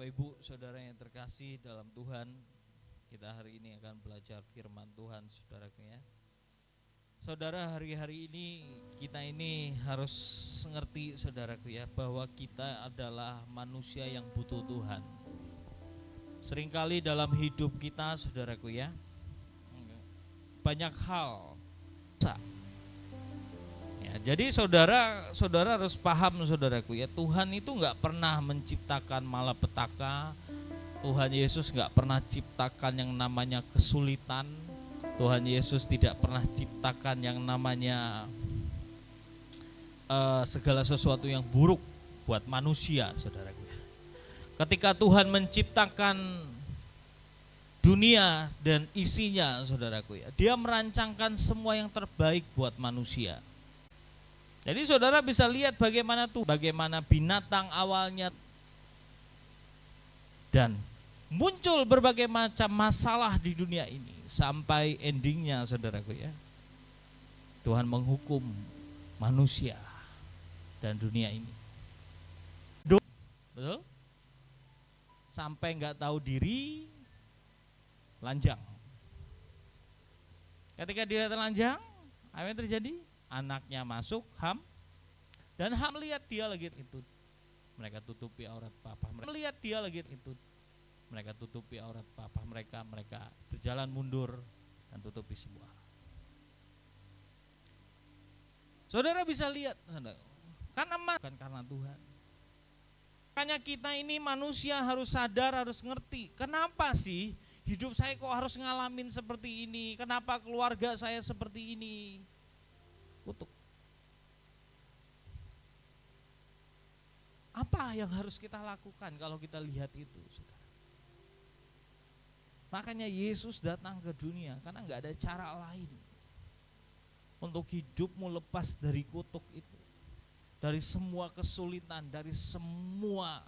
Bapak Ibu, saudara yang terkasih dalam Tuhan, kita hari ini akan belajar firman Tuhan, saudaraku ya. Saudara, hari-hari ini kita ini harus mengerti, saudaraku ya, bahwa kita adalah manusia yang butuh Tuhan. Seringkali dalam hidup kita, saudaraku ya, banyak hal. Ya, jadi saudara harus paham, saudaraku ya, Tuhan itu nggak pernah menciptakan malapetaka. Tuhan Yesus nggak pernah ciptakan yang namanya kesulitan. Tuhan Yesus tidak pernah ciptakan yang namanya segala sesuatu yang buruk buat manusia, saudaraku ya. Ketika Tuhan menciptakan dunia dan isinya, saudaraku ya, Dia merancangkan semua yang terbaik buat manusia. Jadi saudara bisa lihat bagaimana binatang awalnya dan muncul berbagai macam masalah di dunia ini sampai endingnya, saudaraku ya, Tuhan menghukum manusia dan dunia ini. Betul? Sampai nggak tahu diri, lanjang. Ketika dia telanjang, apa yang terjadi? Anaknya masuk, Ham, dan Ham lihat dia lagi itu, mereka tutupi aurat papa mereka. Melihat dia lagi itu, mereka tutupi aurat papa mereka. Mereka berjalan mundur dan tutupi semua. Saudara bisa lihat, saudara, bukan karena Tuhan. Makanya kita ini manusia harus sadar, harus ngerti, kenapa sih hidup saya kok harus ngalamin seperti ini? Kenapa keluarga saya seperti ini? Kutuk. Apa yang harus kita lakukan kalau kita lihat itu, saudara? Makanya Yesus datang ke dunia karena nggak ada cara lain untuk hidupmu lepas dari kutuk itu, dari semua kesulitan, dari semua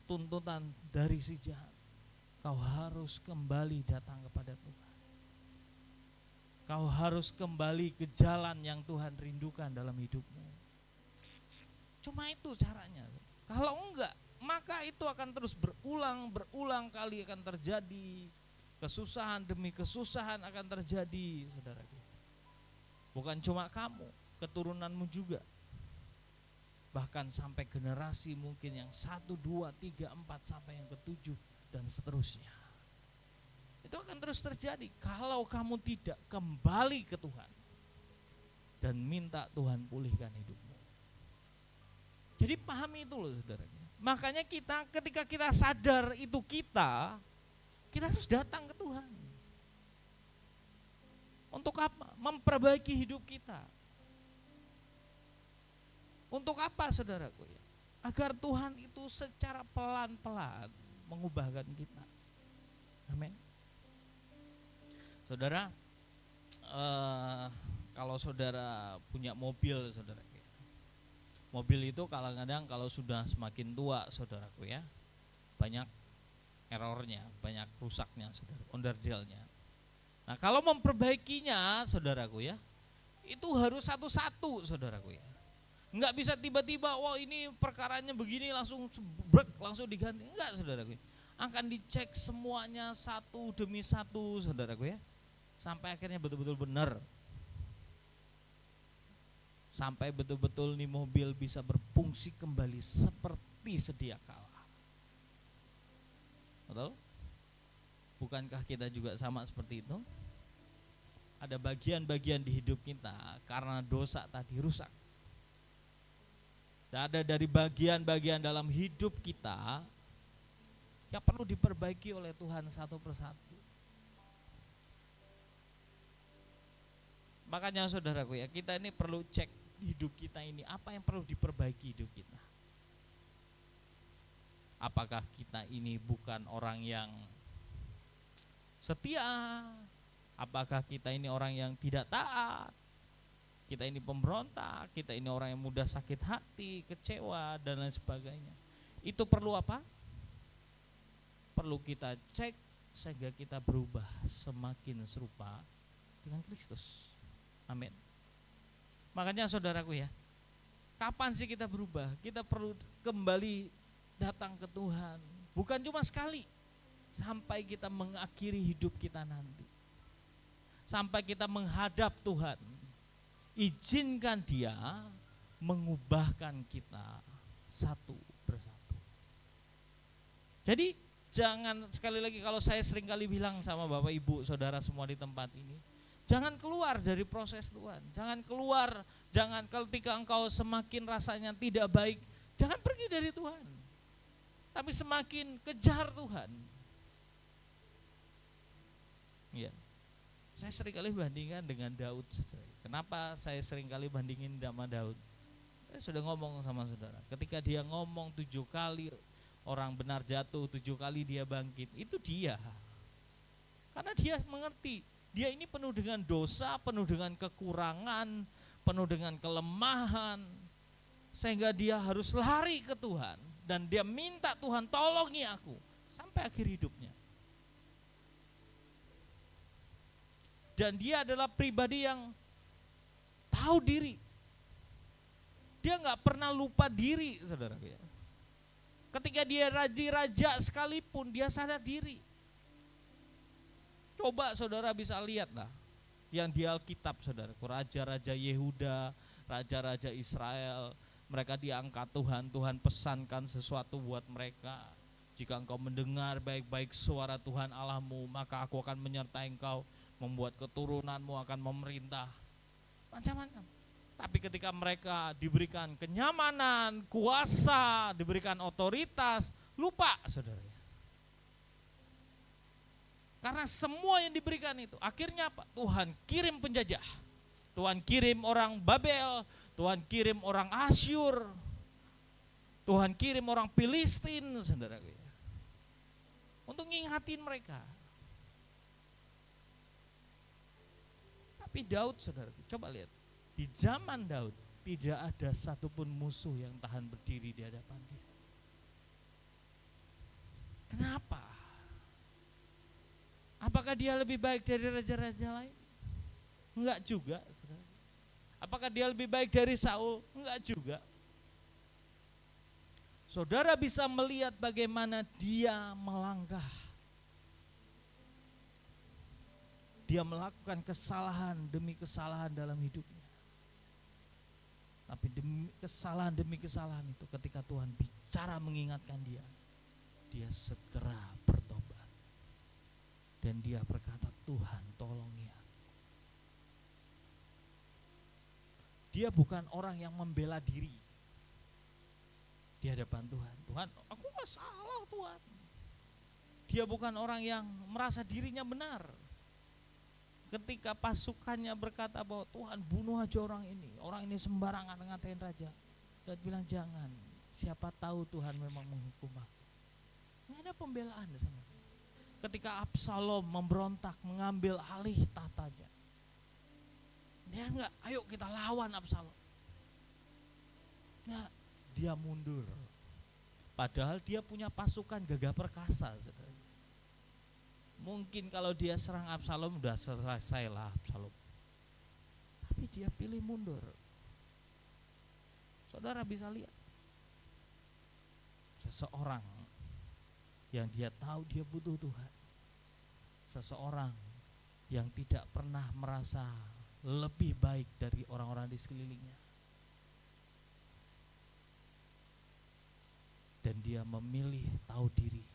tuntutan dari si jahat. Kau harus kembali datang kepada Tuhan. Kau harus kembali ke jalan yang Tuhan rindukan dalam hidupmu. Cuma itu caranya. Kalau enggak, maka itu akan terus berulang kali akan terjadi. Kesusahan demi kesusahan akan terjadi, saudaraku. Bukan cuma kamu, keturunanmu juga. Bahkan sampai generasi mungkin yang 1, 2, 3, 4 sampai yang ke-7 dan seterusnya. Itu akan terus terjadi kalau kamu tidak kembali ke Tuhan dan minta Tuhan pulihkan hidupmu. Jadi pahami itu loh, saudara. Makanya ketika kita sadar itu kita harus datang ke Tuhan. Untuk apa? Memperbaiki hidup kita. Untuk apa, saudaraku ya? Agar Tuhan itu secara pelan-pelan mengubahkan kita. Amin. Saudara, kalau saudara punya mobil, saudara, mobil itu kadang-kadang kalau sudah semakin tua, saudaraku ya, banyak errornya, banyak rusaknya, saudara, onderdilnya. Nah, kalau memperbaikinya, saudaraku ya, itu harus satu-satu, saudaraku ya. Enggak bisa tiba-tiba, wah ini perkaranya begini langsung langsung diganti. Enggak, saudaraku. Akan dicek semuanya satu demi satu, saudaraku ya. Sampai akhirnya betul-betul benar. Sampai betul-betul nih mobil bisa berfungsi kembali seperti sedia kala. Betul? Bukankah kita juga sama seperti itu? Ada bagian-bagian di hidup kita karena dosa tadi rusak. Dan ada dari bagian-bagian dalam hidup kita yang perlu diperbaiki oleh Tuhan satu persatu. Makanya saudaraku ya, kita ini perlu cek hidup kita ini, apa yang perlu diperbaiki hidup kita. Apakah kita ini bukan orang yang setia? Apakah kita ini orang yang tidak taat? Kita ini pemberontak, kita ini orang yang mudah sakit hati, kecewa dan lain sebagainya. Itu perlu apa? Perlu kita cek sehingga kita berubah semakin serupa dengan Kristus. Amin. Makanya saudaraku ya, kapan sih kita berubah? Kita perlu kembali datang ke Tuhan. Bukan cuma sekali, sampai kita mengakhiri hidup kita nanti. Sampai kita menghadap Tuhan. Izinkan Dia mengubahkan kita satu persatu. Jadi jangan, sekali lagi, kalau saya sering kali bilang sama Bapak Ibu Saudara semua di tempat ini, jangan keluar dari proses Tuhan. Jangan keluar, jangan ketika engkau semakin rasanya tidak baik, jangan pergi dari Tuhan. Tapi semakin kejar Tuhan. Ya. Saya sering kali bandingkan dengan Daud. Kenapa saya sering kali bandingin sama Daud? Saya sudah ngomong sama saudara, ketika dia ngomong 7 kali orang benar jatuh, 7 kali dia bangkit, itu dia. Karena dia mengerti, dia ini penuh dengan dosa, penuh dengan kekurangan, penuh dengan kelemahan, sehingga dia harus lari ke Tuhan, dan dia minta Tuhan tolongi aku, sampai akhir hidupnya. Dan dia adalah pribadi yang tahu diri. Dia gak pernah lupa diri, saudara. Ketika dia raja sekalipun, dia sadar diri. Coba saudara bisa lihat lah, yang di Alkitab, saudara, raja-raja Yehuda, raja-raja Israel, mereka diangkat Tuhan, Tuhan pesankan sesuatu buat mereka. Jika engkau mendengar baik-baik suara Tuhan Allahmu, maka aku akan menyertai engkau, membuat keturunanmu akan memerintah. Macam-macam. Tapi ketika mereka diberikan kenyamanan, kuasa, diberikan otoritas, lupa, saudara. Karena semua yang diberikan itu, akhirnya apa? Tuhan kirim penjajah, Tuhan kirim orang Babel, Tuhan kirim orang Asyur, Tuhan kirim orang Filistin, saudara, untuk ngingatin mereka. Tapi Daud, saudara, coba lihat, di zaman Daud tidak ada satupun musuh yang tahan berdiri di hadapan dia. Kenapa? Apakah dia lebih baik dari raja-raja lain? Enggak juga, saudara. Apakah dia lebih baik dari Saul? Enggak juga. Saudara bisa melihat bagaimana dia melangkah. Dia melakukan kesalahan demi kesalahan dalam hidupnya. Tapi demi kesalahan itu, ketika Tuhan bicara mengingatkan dia, dia segera bertobat. Dan dia berkata, Tuhan tolongi aku. Dia bukan orang yang membela diri di hadapan Tuhan. Tuhan, aku gak salah Tuhan. Dia bukan orang yang merasa dirinya benar. Ketika pasukannya berkata bahwa Tuhan bunuh aja orang ini sembarangan ngatain raja. Dan bilang jangan, siapa tahu Tuhan memang menghukum aku. Nggak ada pembelaan di sana. Ketika Absalom memberontak mengambil alih tahtanya, dia enggak, ayo kita lawan Absalom. Nah, dia mundur. Padahal dia punya pasukan gagah perkasa, saudara. Mungkin kalau dia serang Absalom udah selesai lah Absalom. Tapi dia pilih mundur. Saudara bisa lihat, seseorang yang dia tahu dia butuh Tuhan, seseorang yang tidak pernah merasa lebih baik dari orang-orang di sekelilingnya, dan dia memilih tahu diri,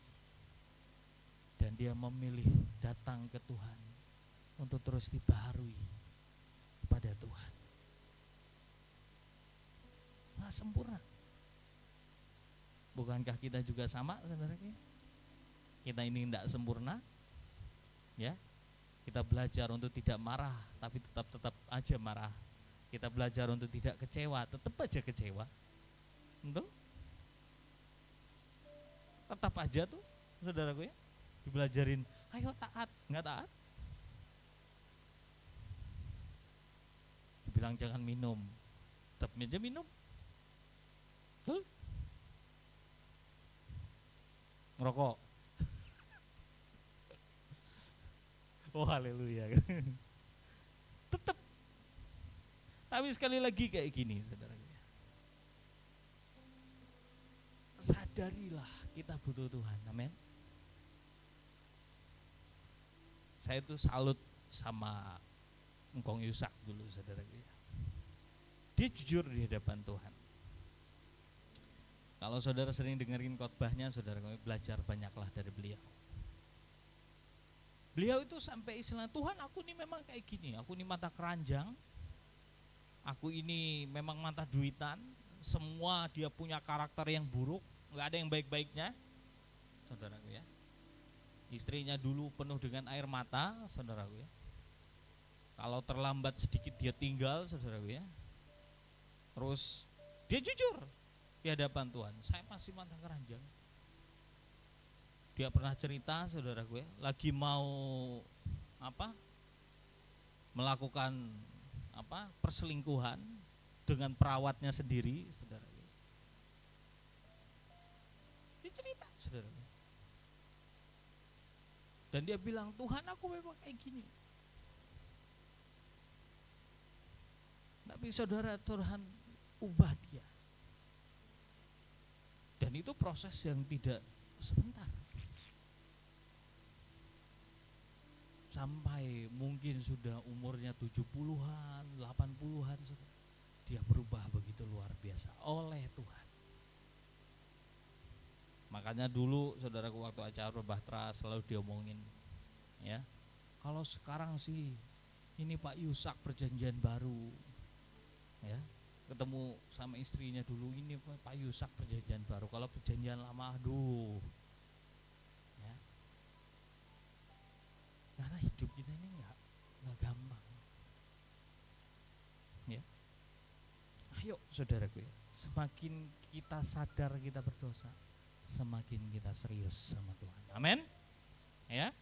dan dia memilih datang ke Tuhan untuk terus dibaharui kepada Tuhan. Nggak sempurna. Bukankah kita juga sama, saudara? Kita ini tidak sempurna, ya. Kita belajar untuk tidak marah, tapi tetap aja marah. Kita belajar untuk tidak kecewa, tetap aja kecewa. Untuk tetap aja tuh, saudaraku ya, dibelajarin, ayo taat, nggak taat. Dibilang jangan minum, tetap aja minum. Tuh. Ngerokok. Oh haleluya. Tetap. Tapi sekali lagi kayak gini, saudara. Sadar sadarilah kita butuh Tuhan. Amin. Saya tuh salut sama Engkong Yusak dulu, saudara. Dia jujur di hadapan Tuhan. Kalau saudara sering dengerin khotbahnya, saudara belajar banyaklah dari beliau. Beliau itu sampai istilah, Tuhan aku ini memang kayak gini, aku ini mata keranjang, aku ini memang mata duitan, semua dia punya karakter yang buruk, gak ada yang baik-baiknya, saudaraku ya. Istrinya dulu penuh dengan air mata, saudaraku ya. Kalau terlambat sedikit dia tinggal, saudaraku ya. Terus dia jujur di hadapan Tuhan, saya masih mata keranjang. Dia pernah cerita, saudaraku ya, lagi mau melakukan perselingkuhan dengan perawatnya sendiri, saudaraku. Dia cerita, saudaraku. Dan dia bilang, Tuhan aku memang kayak gini. Tapi saudara, Tuhan ubah dia. Dan itu proses yang tidak sebentar. Sampai mungkin sudah umurnya 70-an, 80-an, dia berubah begitu luar biasa oleh Tuhan. Makanya dulu saudaraku waktu acara Bahtera selalu diomongin, ya. Kalau sekarang sih ini Pak Yusak perjanjian baru, ya. Ketemu sama istrinya dulu, ini Pak Yusak perjanjian baru. Kalau perjanjian lama, aduh, ya. Karena hidup kita ini nggak gampang, ya. Ayo saudaraku ya, semakin kita sadar kita berdosa, semakin kita serius sama Tuhan. Amin. Ya.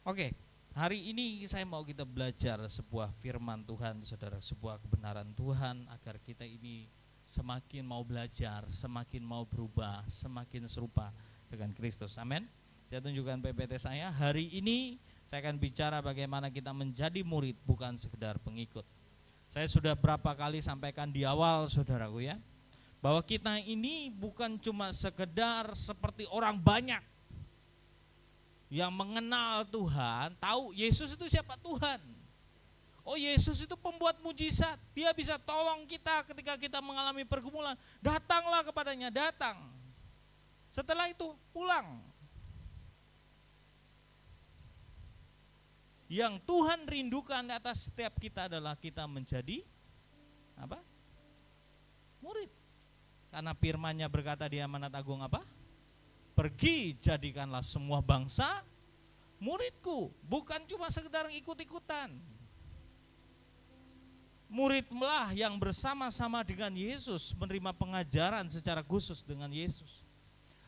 Oke. Hari ini saya mau kita belajar sebuah firman Tuhan, saudara, sebuah kebenaran Tuhan agar kita ini semakin mau belajar, semakin mau berubah, semakin serupa dengan Kristus. Amin. Saya tunjukkan PPT saya. Hari ini saya akan bicara bagaimana kita menjadi murid, bukan sekedar pengikut. Saya sudah berapa kali sampaikan di awal, saudaraku ya, bahwa kita ini bukan cuma sekedar seperti orang banyak yang mengenal Tuhan, tahu Yesus itu siapa Tuhan. Oh, Yesus itu pembuat mujizat, dia bisa tolong kita ketika kita mengalami pergumulan. Datanglah kepadanya, datang. Setelah itu pulang. Yang Tuhan rindukan di atas setiap kita adalah kita menjadi apa? Murid. Karena firman-Nya berkata di Amanat Agung apa? Pergi jadikanlah semua bangsa muridku, bukan cuma sekedar ikut-ikutan. Muridlah yang bersama-sama dengan Yesus, menerima pengajaran secara khusus dengan Yesus.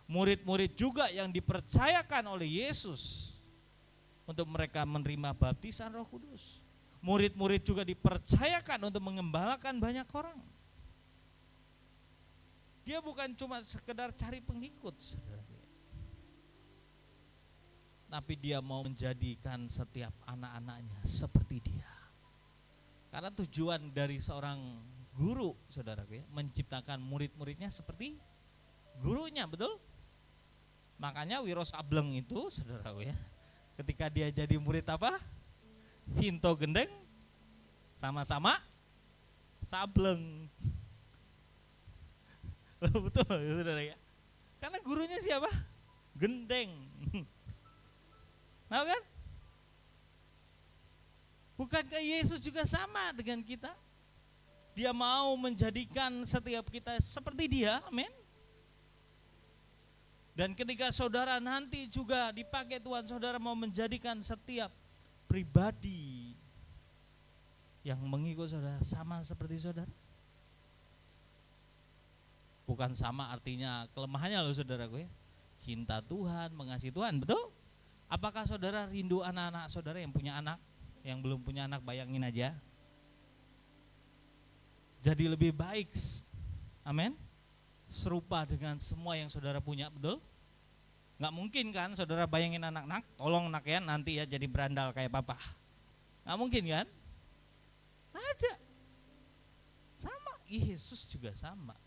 Murid-murid juga yang dipercayakan oleh Yesus untuk mereka menerima baptisan Roh Kudus. Murid-murid juga dipercayakan untuk mengembalakan banyak orang. Dia bukan cuma sekedar cari pengikut, saudara. Tapi dia mau menjadikan setiap anak-anaknya seperti dia. Karena tujuan dari seorang guru, saudaraku ya, menciptakan murid-muridnya seperti gurunya, betul? Makanya Wiro Sableng itu, saudaraku ya, ketika dia jadi murid apa? Sinto Gendeng sama-sama sableng. Betul ya, saudara ya. Karena gurunya siapa? Gendeng. Nah kan? Bukankah Yesus juga sama dengan kita? Dia mau menjadikan setiap kita seperti dia, amin. Dan ketika saudara nanti juga dipakai Tuhan, saudara mau menjadikan setiap pribadi yang mengikut saudara sama seperti saudara. Bukan sama artinya kelemahannya loh saudaraku ya. Cinta Tuhan, mengasihi Tuhan, betul? Apakah saudara rindu anak-anak saudara yang punya anak? Yang belum punya anak bayangin aja. Jadi lebih baik, amin, serupa dengan semua yang saudara punya, betul? Gak mungkin kan saudara bayangin anak-anak, tolong nak ya nanti ya jadi berandal kayak papa. Gak mungkin kan? Ada. Sama, Yesus juga sama.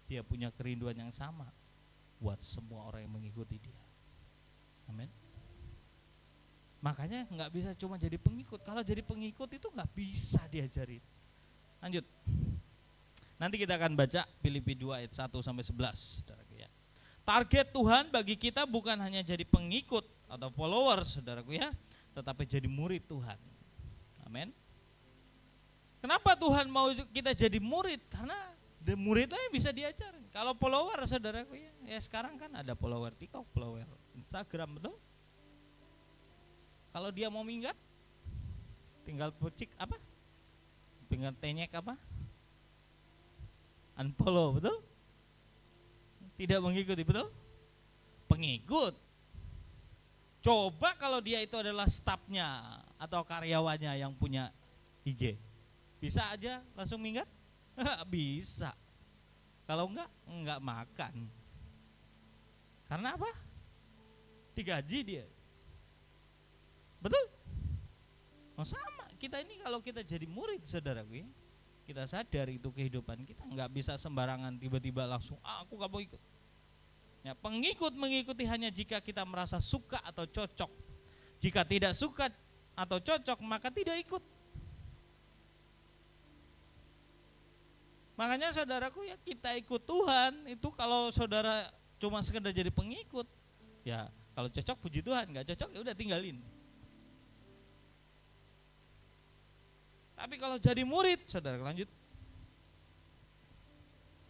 Dia punya kerinduan yang sama. buat semua orang yang mengikuti dia. Amin. Makanya nggak bisa cuma jadi pengikut. Kalau jadi pengikut itu nggak bisa diajarin. Lanjut. Nanti kita akan baca Filipi 2 ayat 1 sampai 11. Saudaraku ya. Target Tuhan bagi kita bukan hanya jadi pengikut atau followers, saudaraku ya, tetapi jadi murid Tuhan. Amin. Kenapa Tuhan mau kita jadi murid? Karena murid lah yang bisa diajarin. Kalau follower, saudaraku ya sekarang kan ada follower TikTok, follower Instagram, betul? Kalau dia mau minggat, tinggal pecik apa? Tinggal tenyek apa? Unfollow, betul? Tidak mengikuti, betul? Pengikut. Coba kalau dia itu adalah stafnya atau karyawannya yang punya IG, bisa aja langsung minggat? Bisa. Kalau enggak makan. Karena apa? Digaji dia. Betul? Oh, sama, kita ini kalau kita jadi murid, saudaraku, kita sadar itu kehidupan kita nggak bisa sembarangan tiba-tiba langsung aku nggak mau ikut. Ya, pengikut mengikuti hanya jika kita merasa suka atau cocok. Jika tidak suka atau cocok maka tidak ikut. Makanya saudaraku ya, kita ikut Tuhan itu kalau saudara cuma sekedar jadi pengikut, ya kalau cocok puji Tuhan, nggak cocok ya udah tinggalin. Tapi kalau jadi murid, saudara lanjut.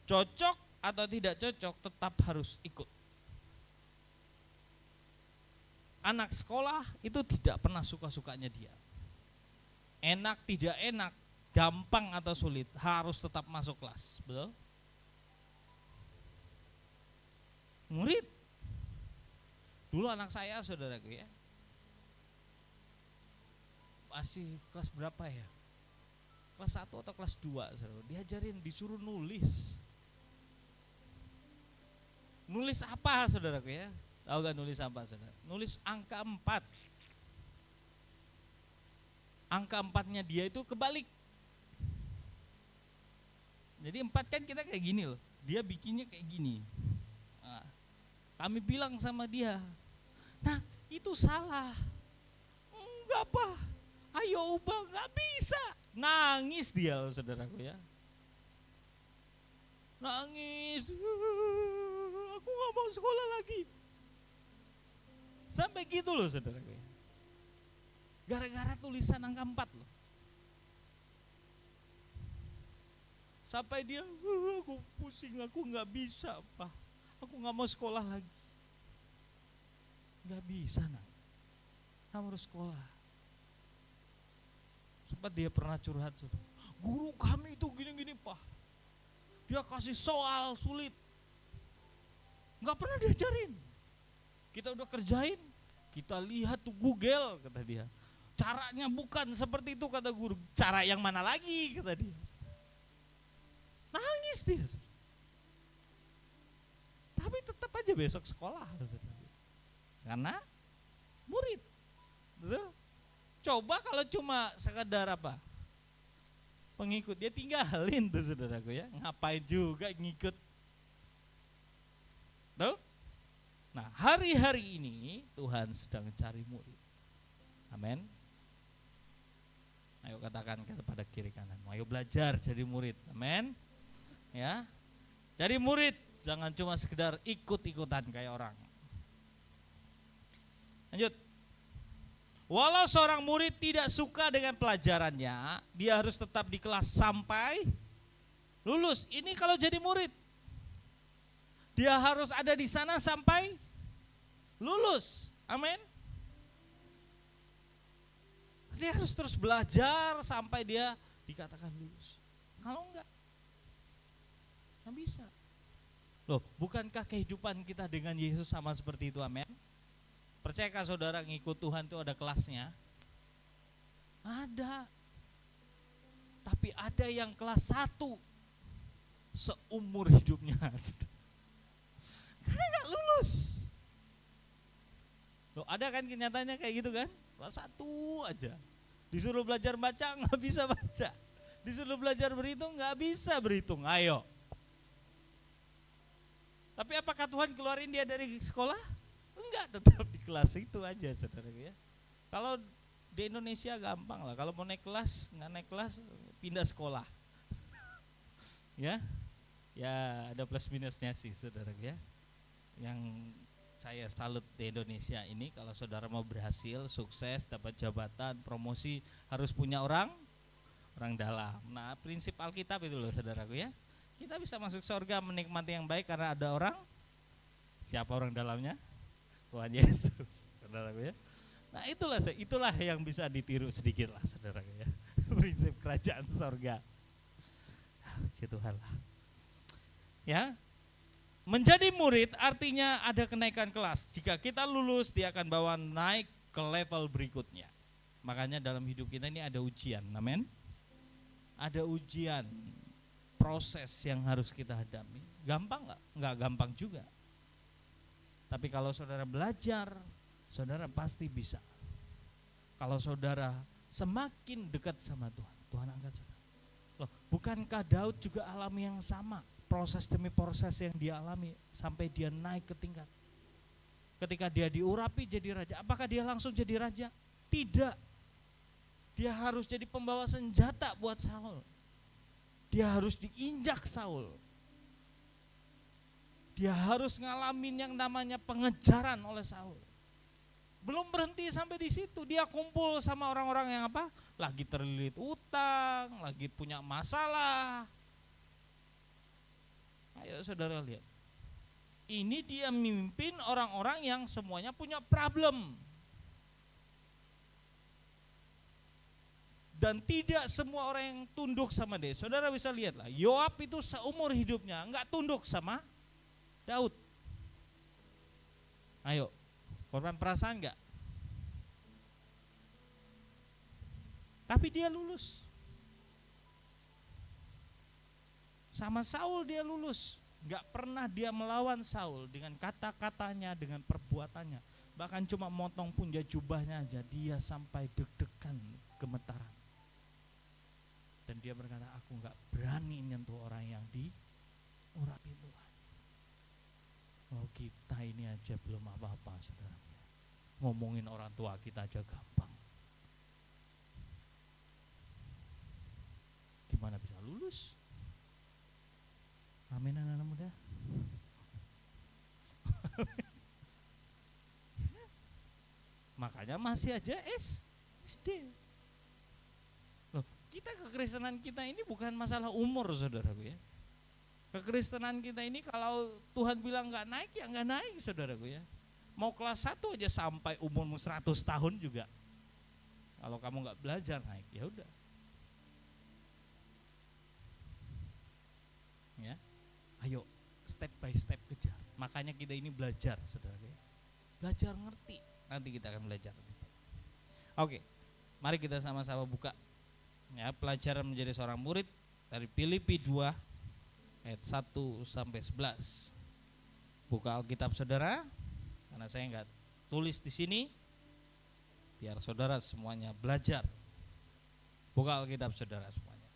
Cocok atau tidak cocok tetap harus ikut. Anak sekolah itu tidak pernah suka-sukanya dia. Enak tidak enak, gampang atau sulit, harus tetap masuk kelas, betul? Murid. Dulu anak saya, saudaraku ya, masih kelas berapa ya? Kelas 1 atau kelas 2, saudara. Diajarin, disuruh nulis. Nulis apa, saudaraku ya? Tahu gak nulis apa, saudara? Nulis angka 4. Angka 4-nya dia itu kebalik. Jadi 4 kan kita kayak gini loh. Dia bikinnya kayak gini. Nah, kami bilang sama dia, nah itu salah. Enggak apa, ayo ubah, enggak bisa. Nangis dia loh, saudaraku ya. Nangis, aku gak mau sekolah lagi. Sampai gitu loh, saudaraku ya. Gara-gara tulisan angka 4 loh. Sampai dia, aku pusing, aku gak bisa Pak. Aku gak mau sekolah lagi. Gak bisa nak, kamu harus sekolah. Sempat dia pernah curhat, guru kami itu gini-gini Pak, dia kasih soal sulit, gak pernah diajarin. Kita udah kerjain, kita lihat tuh Google, kata dia, caranya bukan seperti itu kata guru. Cara yang mana lagi, kata dia. Nangis dia. Tapi tetap aja besok sekolah, karena murid. Betul? Coba kalau cuma sekedar apa? Pengikut, dia tinggalin tuh saudaraku ya. Ngapain juga ngikut? Tuh? Nah, hari-hari ini Tuhan sedang cari murid. Amin. Ayo katakan kepada kiri kanan, ayo belajar jadi murid. Amin. Ya. Jadi murid, jangan cuma sekedar ikut-ikutan kayak orang. Lanjut. Walau seorang murid tidak suka dengan pelajarannya, dia harus tetap di kelas sampai lulus. Ini kalau jadi murid, dia harus ada di sana sampai lulus. Amin. Dia harus terus belajar sampai dia dikatakan lulus. Kalau enggak bisa. Loh, bukankah kehidupan kita dengan Yesus sama seperti itu? Amin. Percayakah saudara ngikut Tuhan itu ada kelasnya? Ada. Tapi ada yang kelas 1 seumur hidupnya. Karena gak lulus. Loh, ada kan kenyataannya kayak gitu kan? Kelas 1 aja. Disuruh belajar baca gak bisa baca. Disuruh belajar berhitung gak bisa berhitung. Ayo. Tapi apakah Tuhan keluarin dia dari sekolah? Enggak, tetap di kelas itu aja, saudara ya. Kalau di Indonesia gampang lah, kalau mau naik kelas, nggak naik kelas, pindah sekolah. Ya, ya ada plus minusnya sih, saudara ya. Yang saya salut di Indonesia ini, kalau saudara mau berhasil, sukses, dapat jabatan, promosi, harus punya orang dalam. Nah, prinsip Alkitab itu loh, saudaraku ya. Kita bisa masuk surga menikmati yang baik karena ada orang. Siapa orang dalamnya? Tuhan Yesus, saudaraku ya. Nah, itulah yang bisa ditiru sedikit lah, saudaraku ya. Prinsip kerajaan surga. Puji Tuhan lah. Ya. Menjadi murid artinya ada kenaikan kelas. Jika kita lulus, dia akan bawa naik ke level berikutnya. Makanya dalam hidup kita ini ada ujian, amin. Ada ujian, proses yang harus kita hadapi. Gampang nggak? Nggak gampang juga. Tapi kalau saudara belajar, saudara pasti bisa. Kalau saudara semakin dekat sama Tuhan, Tuhan angkat saudara. Loh, bukankah Daud juga alami yang sama? Proses demi proses yang dia alami sampai dia naik ke tingkat. Ketika dia diurapi jadi raja, apakah dia langsung jadi raja? Tidak. Dia harus jadi pembawa senjata buat Saul. Dia harus diinjak Saul. Dia harus ngalamin yang namanya pengejaran oleh Saul. Belum berhenti sampai di situ, dia kumpul sama orang-orang yang apa? Lagi terlilit utang, lagi punya masalah. Ayo saudara lihat. Ini dia mimpin orang-orang yang semuanya punya problem. Dan tidak semua orang yang tunduk sama dia. Saudara bisa lihat lah, Yoab itu seumur hidupnya enggak tunduk sama Daud. Ayo, korban perasaan enggak? Tapi dia lulus. Sama Saul dia lulus. Enggak pernah dia melawan Saul dengan kata-katanya, dengan perbuatannya. Bahkan cuma motong punja jubahnya aja, dia sampai deg-degan, gemetaran. Dan dia berkata, aku enggak berani menyentuh orang yang diurapi Tuhan. Oh, kita ini aja belum apa-apa, saudara. Ngomongin orang tua kita aja gampang. Gimana bisa lulus? Amin, anak-anak muda. Makanya masih aja SD. Loh, kita kekristenan kita ini bukan masalah umur, saudaraku ya. Kekristenan kita ini kalau Tuhan bilang gak naik, ya gak naik, saudaraku ya. Mau kelas 1 aja sampai umurmu 100 tahun juga. Kalau kamu gak belajar naik, ya udah. Ya, ayo step by step kejar. Makanya kita ini belajar, saudaraku ya. Belajar ngerti, nanti kita akan belajar. Oke, mari kita sama-sama buka ya, pelajaran menjadi seorang murid dari Filipi 2 ayat 1 sampai 11. Buka Alkitab saudara, karena saya enggak tulis di sini, biar saudara semuanya belajar. Buka Alkitab saudara semuanya.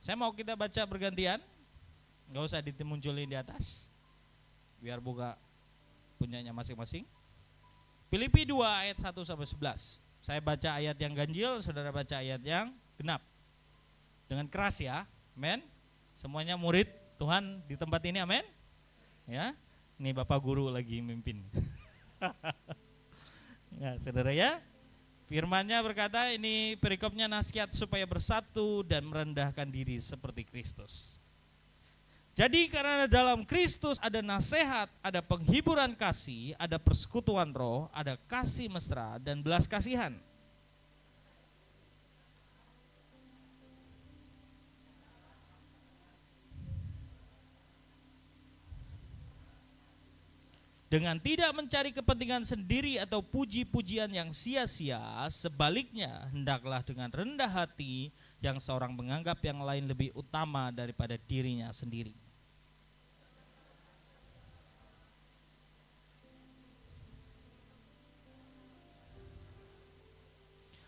Saya mau kita baca bergantian, nggak usah dimunculin di atas, biar buka punyanya masing-masing. Filipi 2 ayat 1 sampai 11. Saya baca ayat yang ganjil, saudara baca ayat yang genap. Dengan keras ya, amin. Semuanya murid Tuhan di tempat ini, amin. Ya, ini Bapak Guru lagi mimpin. Ya, saudara ya. Firman-Nya berkata, ini perikopnya nasihat supaya bersatu dan merendahkan diri seperti Kristus. Jadi karena dalam Kristus ada nasihat, ada penghiburan kasih, ada persekutuan roh, ada kasih mesra dan belas kasihan. Dengan tidak mencari kepentingan sendiri atau puji-pujian yang sia-sia, sebaliknya hendaklah dengan rendah hati yang seorang menganggap yang lain lebih utama daripada dirinya sendiri.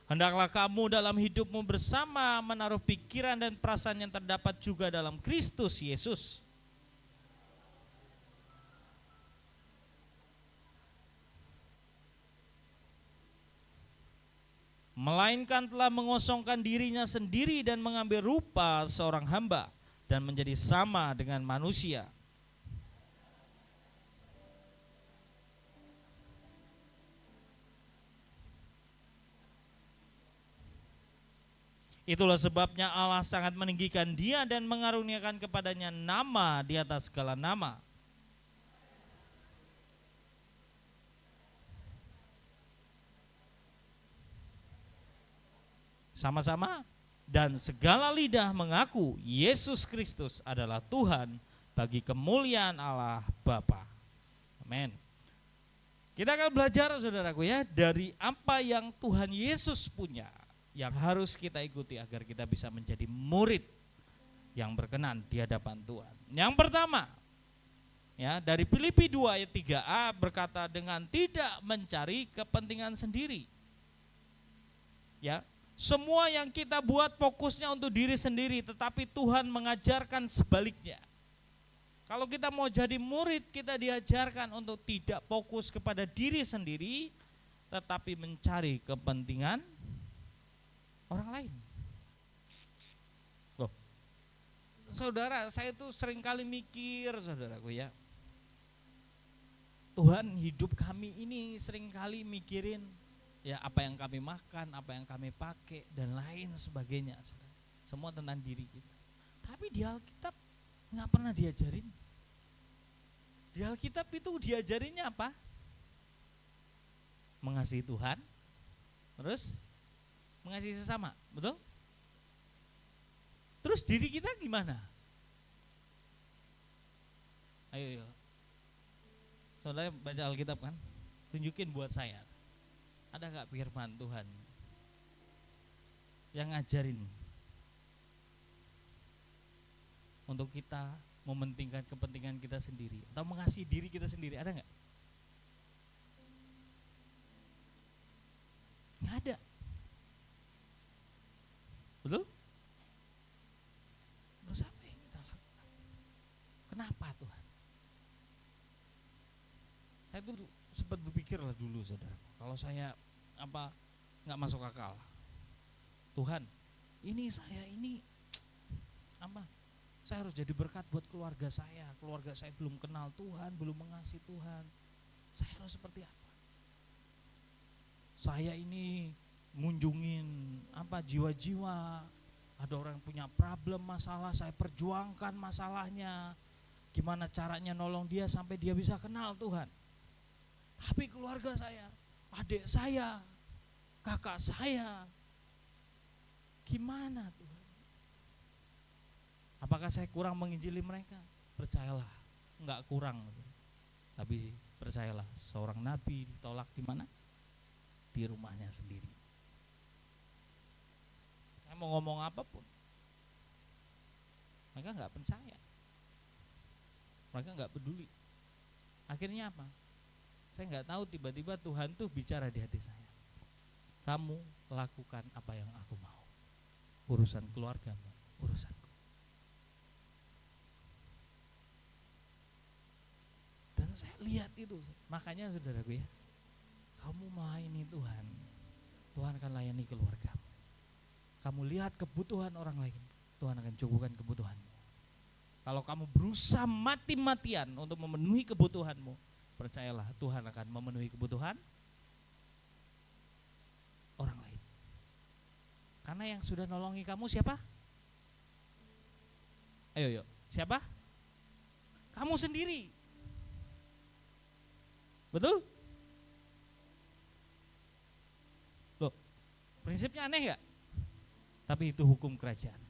Hendaklah kamu dalam hidupmu bersama menaruh pikiran dan perasaan yang terdapat juga dalam Kristus Yesus. Melainkan telah mengosongkan dirinya sendiri dan mengambil rupa seorang hamba dan menjadi sama dengan manusia. Itulah sebabnya Allah sangat meninggikan dia dan mengaruniakan kepadanya nama di atas segala nama. Sama-sama. Dan segala lidah mengaku Yesus Kristus adalah Tuhan bagi kemuliaan Allah Bapa. Amin. Kita akan belajar saudaraku ya dari apa yang Tuhan Yesus punya, yang harus kita ikuti agar kita bisa menjadi murid yang berkenan di hadapan Tuhan. Yang pertama, ya, dari Filipi 2 ayat 3a berkata dengan tidak mencari kepentingan sendiri. Ya, semua yang kita buat fokusnya untuk diri sendiri, tetapi Tuhan mengajarkan sebaliknya. Kalau kita mau jadi murid, kita diajarkan untuk tidak fokus kepada diri sendiri, tetapi mencari kepentingan orang lain. Loh, saudara, saya itu seringkali mikir, saudaraku ya, Tuhan, hidup kami ini seringkali mikirin ya apa yang kami makan, apa yang kami pakai dan lain sebagainya, saudara. Semua tentang diri kita. Tapi di Alkitab nggak pernah diajarin. Di Alkitab itu diajarinnya apa? Mengasihi Tuhan, terus mengasihi sesama, betul? Terus diri kita gimana? Ayo. Saudara baca Alkitab kan? Tunjukin buat saya. Ada gak firman Tuhan yang ngajarin untuk kita mementingkan kepentingan kita sendiri atau mengasihi diri kita sendiri? Ada gak? Gak ada. Betul? Terus apa yang kita lakukan? Kenapa Tuhan? Saya tuh sempat berpikir lah dulu, saudara, kalau saya nggak masuk akal, Tuhan, saya harus jadi berkat buat keluarga saya belum kenal Tuhan, belum mengasihi Tuhan, saya harus seperti apa? Saya ini ngunjungin jiwa-jiwa, ada orang yang punya problem, masalah, saya perjuangkan masalahnya, gimana caranya nolong dia sampai dia bisa kenal Tuhan. Tapi keluarga saya, adik saya, kakak saya, gimana Tuhan? Apakah saya kurang menginjili mereka? Percayalah, enggak kurang. Tapi percayalah, seorang nabi ditolak di mana? Di rumahnya sendiri. Saya mau ngomong apapun, mereka enggak percaya. Mereka enggak peduli. Akhirnya apa? Saya enggak tahu, tiba-tiba Tuhan tuh bicara di hati saya. Kamu lakukan apa yang aku mau. Urusan keluargamu, urusanku. Dan saya lihat itu, makanya saudaraku ya, kamu melayani Tuhan, Tuhan akan layani keluargamu. Kamu lihat kebutuhan orang lain, Tuhan akan cukupkan kebutuhanmu. Kalau kamu berusaha mati-matian untuk memenuhi kebutuhanmu, percayalah Tuhan akan memenuhi kebutuhan orang lain. Karena yang sudah nolongi kamu siapa? Ayo, siapa? Kamu sendiri. Betul? Loh, prinsipnya aneh gak? Tapi itu hukum kerajaan.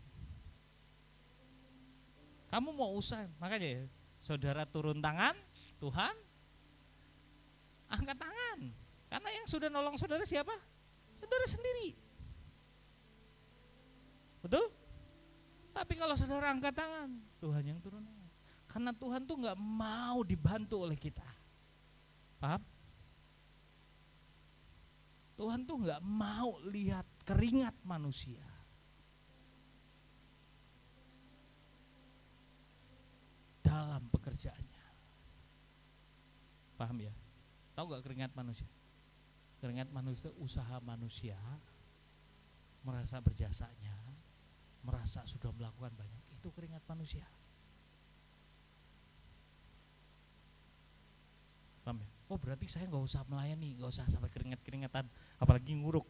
Kamu mau usaha, makanya ya, saudara turun tangan, Tuhan angkat tangan. Karena yang sudah nolong saudara siapa? Saudara sendiri. Betul? Tapi kalau saudara angkat tangan, Tuhan yang turun. Karena Tuhan tuh gak mau dibantu oleh kita. Paham? Tuhan tuh gak mau lihat keringat manusia. Dalam pekerjaannya. Paham ya? Tahu gak keringat manusia? Keringat manusia usaha manusia, merasa berjasanya, merasa sudah melakukan banyak, itu keringat manusia. Paham ya? Oh berarti saya gak usah melayani, gak usah sampai keringat-keringatan, apalagi nguruk.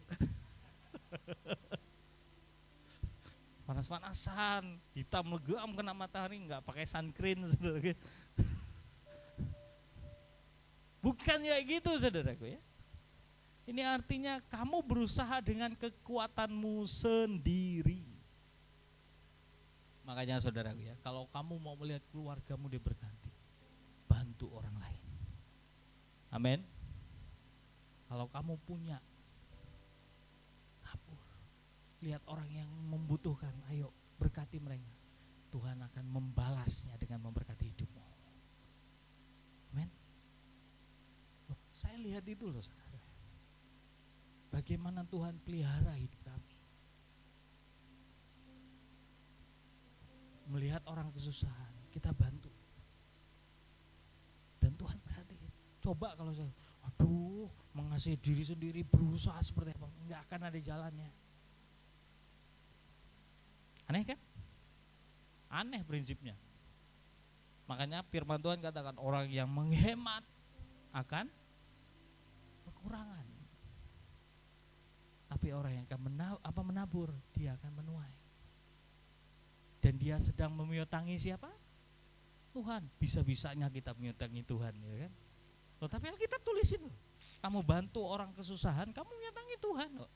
Panas-panasan, hitam legam kena matahari, gak pakai sunscreen, saudara. Bukan kayak gitu, saudaraku ya. Ini artinya kamu berusaha dengan kekuatanmu sendiri. Makanya saudaraku ya, kalau kamu mau melihat keluargamu diberkati, bantu orang lain. Amin. Kalau kamu punya, nabur. Lihat orang yang membutuhkan, ayo berkati mereka. Tuhan akan membalasnya dengan memberkati hidupmu. Amin. Loh, saya lihat itu loh saudara. Bagaimana Tuhan pelihara hidup kami. Melihat orang kesusahan, kita bantu. Dan Tuhan perhatiin. Coba kalau saya, aduh, mengasihi diri sendiri, berusaha seperti apa, enggak akan ada jalannya. Aneh kan? Aneh prinsipnya. Makanya firman Tuhan katakan orang yang menghemat akan kekurangan. Tapi orang yang akan menabur, dia akan menuai. Dan dia sedang memiotangi siapa? Tuhan. Bisa-bisanya kita memiotangi Tuhan, ya kan? Loh, tapi Alkitab tulisin loh. Kamu bantu orang kesusahan, kamu memiotangi Tuhan loh.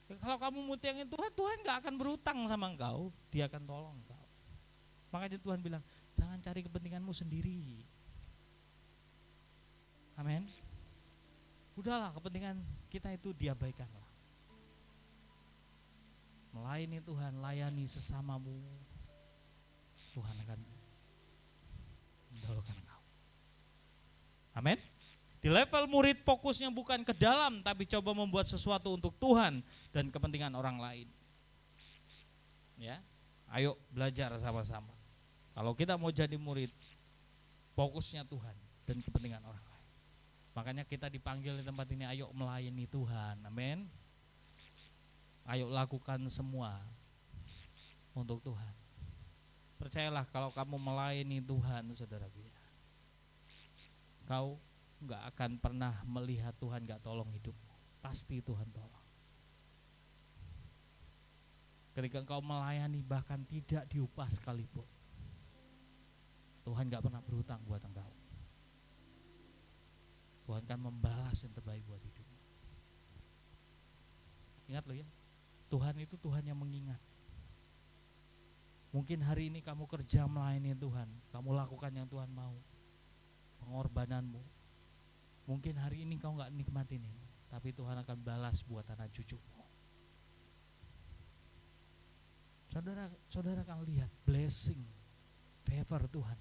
Ya, kalau kamu memiotangi Tuhan, Tuhan gak akan berutang sama engkau, dia akan tolong engkau. Makanya Tuhan bilang, jangan cari kepentinganmu sendiri. Amin. Udahlah, kepentingan kita itu diabaikanlah. Melayani Tuhan, layani sesamamu. Tuhan akan mendahulukan engkau. Amin. Di level murid fokusnya bukan ke dalam, tapi coba membuat sesuatu untuk Tuhan dan kepentingan orang lain. Ya, ayo belajar sama-sama. Kalau kita mau jadi murid, fokusnya Tuhan dan kepentingan orang lain. Makanya kita dipanggil di tempat ini, ayo melayani Tuhan, amin. Ayo lakukan semua untuk Tuhan. Percayalah kalau kamu melayani Tuhan, saudaraku, kau gak akan pernah melihat Tuhan gak tolong hidupmu. Pasti Tuhan tolong. Ketika engkau melayani bahkan tidak diupah sekalipun, Tuhan gak pernah berhutang buat engkau. Tuhan akan membalas yang terbaik buat hidupmu. Ingat loh ya, Tuhan itu Tuhan yang mengingat. Mungkin hari ini kamu kerja melayani Tuhan, kamu lakukan yang Tuhan mau, pengorbananmu. Mungkin hari ini kau gak nikmatin ini, tapi Tuhan akan balas buat anak cucumu. Saudara akan lihat blessing, favor Tuhan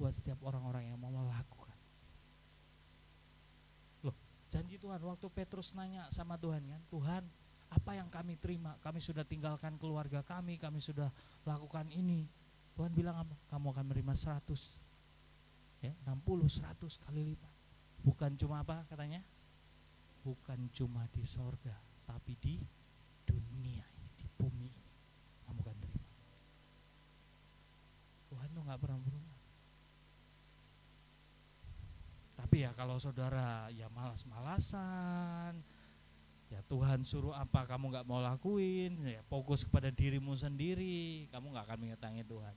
buat setiap orang-orang yang mau melakukan. Janji Tuhan, waktu Petrus nanya sama Tuhan kan, Tuhan apa yang kami terima, kami sudah tinggalkan keluarga kami sudah lakukan ini. Tuhan bilang apa? Kamu akan menerima 100, ya, 60, 100 kali lipat. Bukan cuma apa katanya? Bukan cuma di sorga, tapi di dunia ini, di bumi ini kamu akan terima. Tuhan tuh gak pernah berubah. Tapi ya kalau saudara ya malas-malasan, ya Tuhan suruh apa kamu gak mau lakuin, ya fokus kepada dirimu sendiri, kamu gak akan mendatangi Tuhan.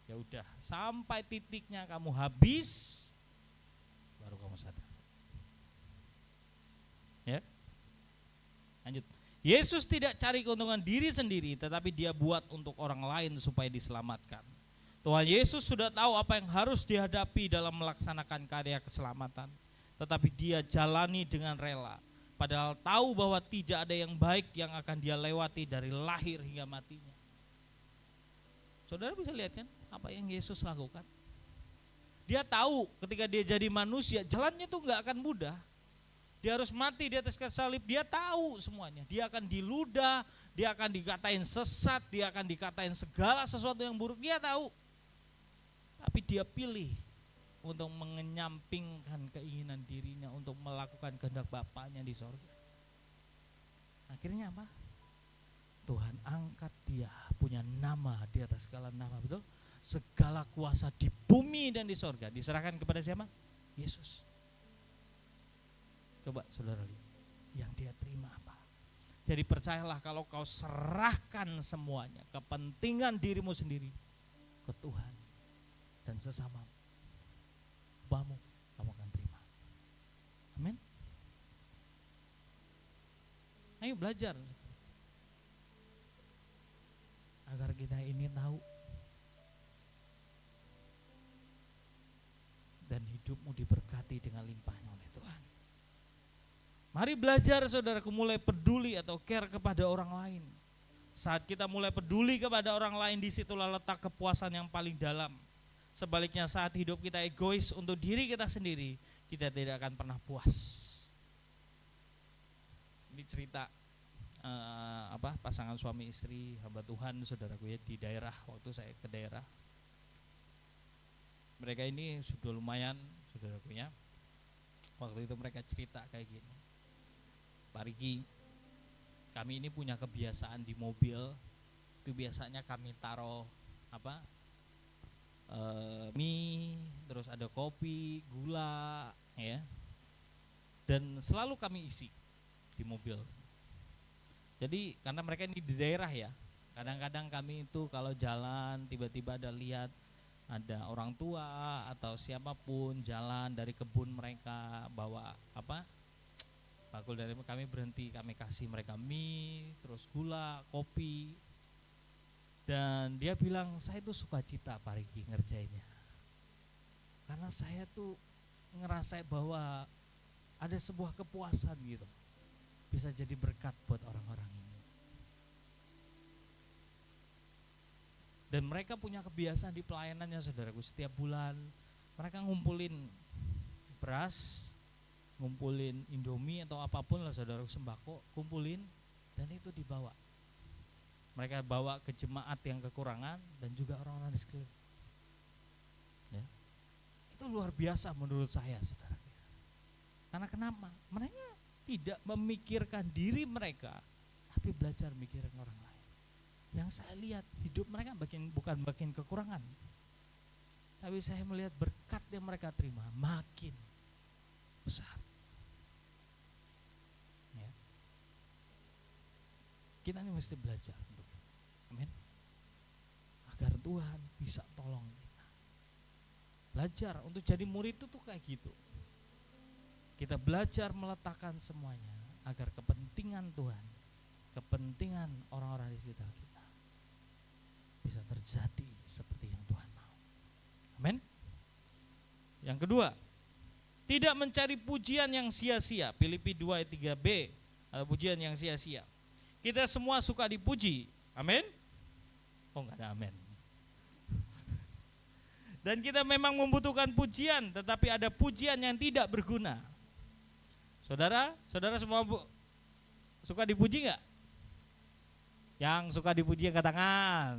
Ya udah, sampai titiknya kamu habis, baru kamu sadar. Ya, lanjut. Yesus tidak cari keuntungan diri sendiri, tetapi dia buat untuk orang lain supaya diselamatkan. Tuhan Yesus sudah tahu apa yang harus dihadapi dalam melaksanakan karya keselamatan, tetapi dia jalani dengan rela, padahal tahu bahwa tidak ada yang baik yang akan dia lewati dari lahir hingga matinya. Saudara bisa lihat kan apa yang Yesus lakukan? Dia tahu ketika dia jadi manusia, jalannya tuh gak akan mudah. dia harus mati di atas kayu salib, dia tahu semuanya. Dia akan diludah, dia akan dikatain sesat, dia akan dikatain segala sesuatu yang buruk, dia tahu. Tapi dia pilih untuk mengenyampingkan keinginan dirinya untuk melakukan kehendak Bapaknya di sorga. Akhirnya apa? Tuhan angkat dia, punya nama di atas segala nama, betul? Segala kuasa di bumi dan di sorga diserahkan kepada siapa? Yesus. Coba saudara lihat, yang dia terima apa? Jadi percayalah, kalau kau serahkan semuanya, kepentingan dirimu sendiri ke Tuhan dan sesamamu, kamu akan terima. Amin. Ayo belajar agar kita ini tahu dan hidupmu diberkati dengan limpahnya oleh Tuhan. Mari belajar saudaraku, mulai peduli atau care kepada orang lain. Saat kita mulai peduli kepada orang lain, disitulah letak kepuasan yang paling dalam. Sebaliknya saat hidup kita egois untuk diri kita sendiri, kita tidak akan pernah puas. Ini cerita pasangan suami istri hamba Tuhan saudaraku ya, di daerah, waktu saya ke daerah. Mereka ini sudah lumayan saudaraku ya. Waktu itu mereka cerita kayak gini. Pak Riki, kami ini punya kebiasaan di mobil, itu biasanya kami taruh mie, terus ada kopi, gula, ya, dan selalu kami isi di mobil. Jadi karena mereka ini di daerah ya, kadang-kadang kami itu kalau jalan tiba-tiba ada orang tua atau siapapun jalan dari kebun mereka bawa bakul dari kami, berhenti, kami kasih mereka mie, terus gula, kopi. Dan dia bilang, saya tuh sukacita Pak Riki ngerjainnya, karena saya tuh ngerasa bahwa ada sebuah kepuasan gitu, bisa jadi berkat buat orang-orang ini. Dan mereka punya kebiasaan di pelayanannya saudaraku, setiap bulan mereka ngumpulin beras, ngumpulin Indomie atau apapun lah saudaraku, sembako, kumpulin dan itu dibawa. Mereka bawa ke jemaat yang kekurangan dan juga orang-orang di sekeliling. Ya. Itu luar biasa menurut saya saudaraku. Karena kenapa? Mereka tidak memikirkan diri mereka, tapi belajar mikirin orang lain. Yang saya lihat hidup mereka bukan makin kekurangan, tapi saya melihat berkat yang mereka terima makin besar. Ya. Kita ini mesti belajar untuk itu. Amin. Agar Tuhan bisa tolong kita. Belajar untuk jadi murid itu tuh kayak gitu. Kita belajar meletakkan semuanya agar kepentingan Tuhan, kepentingan orang-orang di sekitar kita bisa terjadi seperti yang Tuhan mau. Amin. Yang kedua, tidak mencari pujian yang sia-sia. Filipi 2 ayat 3b, pujian yang sia-sia. Kita semua suka dipuji. Amin. Oh, enggak ada amin. Dan kita memang membutuhkan pujian, tetapi ada pujian yang tidak berguna. Saudara semua suka dipuji enggak? Yang suka dipuji angkat tangan.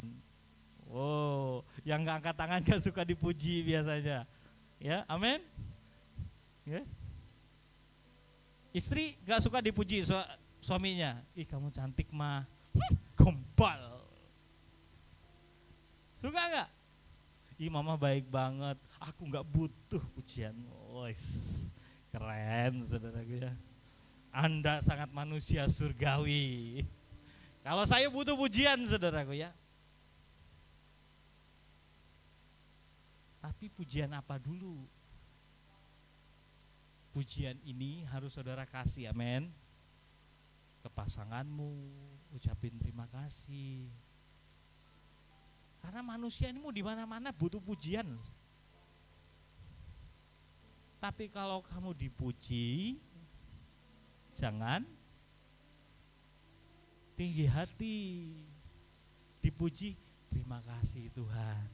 Oh, yang enggak angkat tangan kan suka dipuji biasanya. Ya, amin. Ya. Istri enggak suka dipuji suaminya. Ih, kamu cantik mah. Gombal. Suka enggak? Ih, mama baik banget. Aku enggak butuh pujian. Wes. Keren saudaraku ya. Anda sangat manusia surgawi. Kalau saya butuh pujian saudaraku ya. Tapi pujian apa dulu? Pujian ini harus saudara kasih, amin, ke pasanganmu, ucapin terima kasih. Karena manusia ini mau di mana-mana butuh pujian. Tapi kalau kamu dipuji, jangan tinggi hati. Dipuji, terima kasih Tuhan.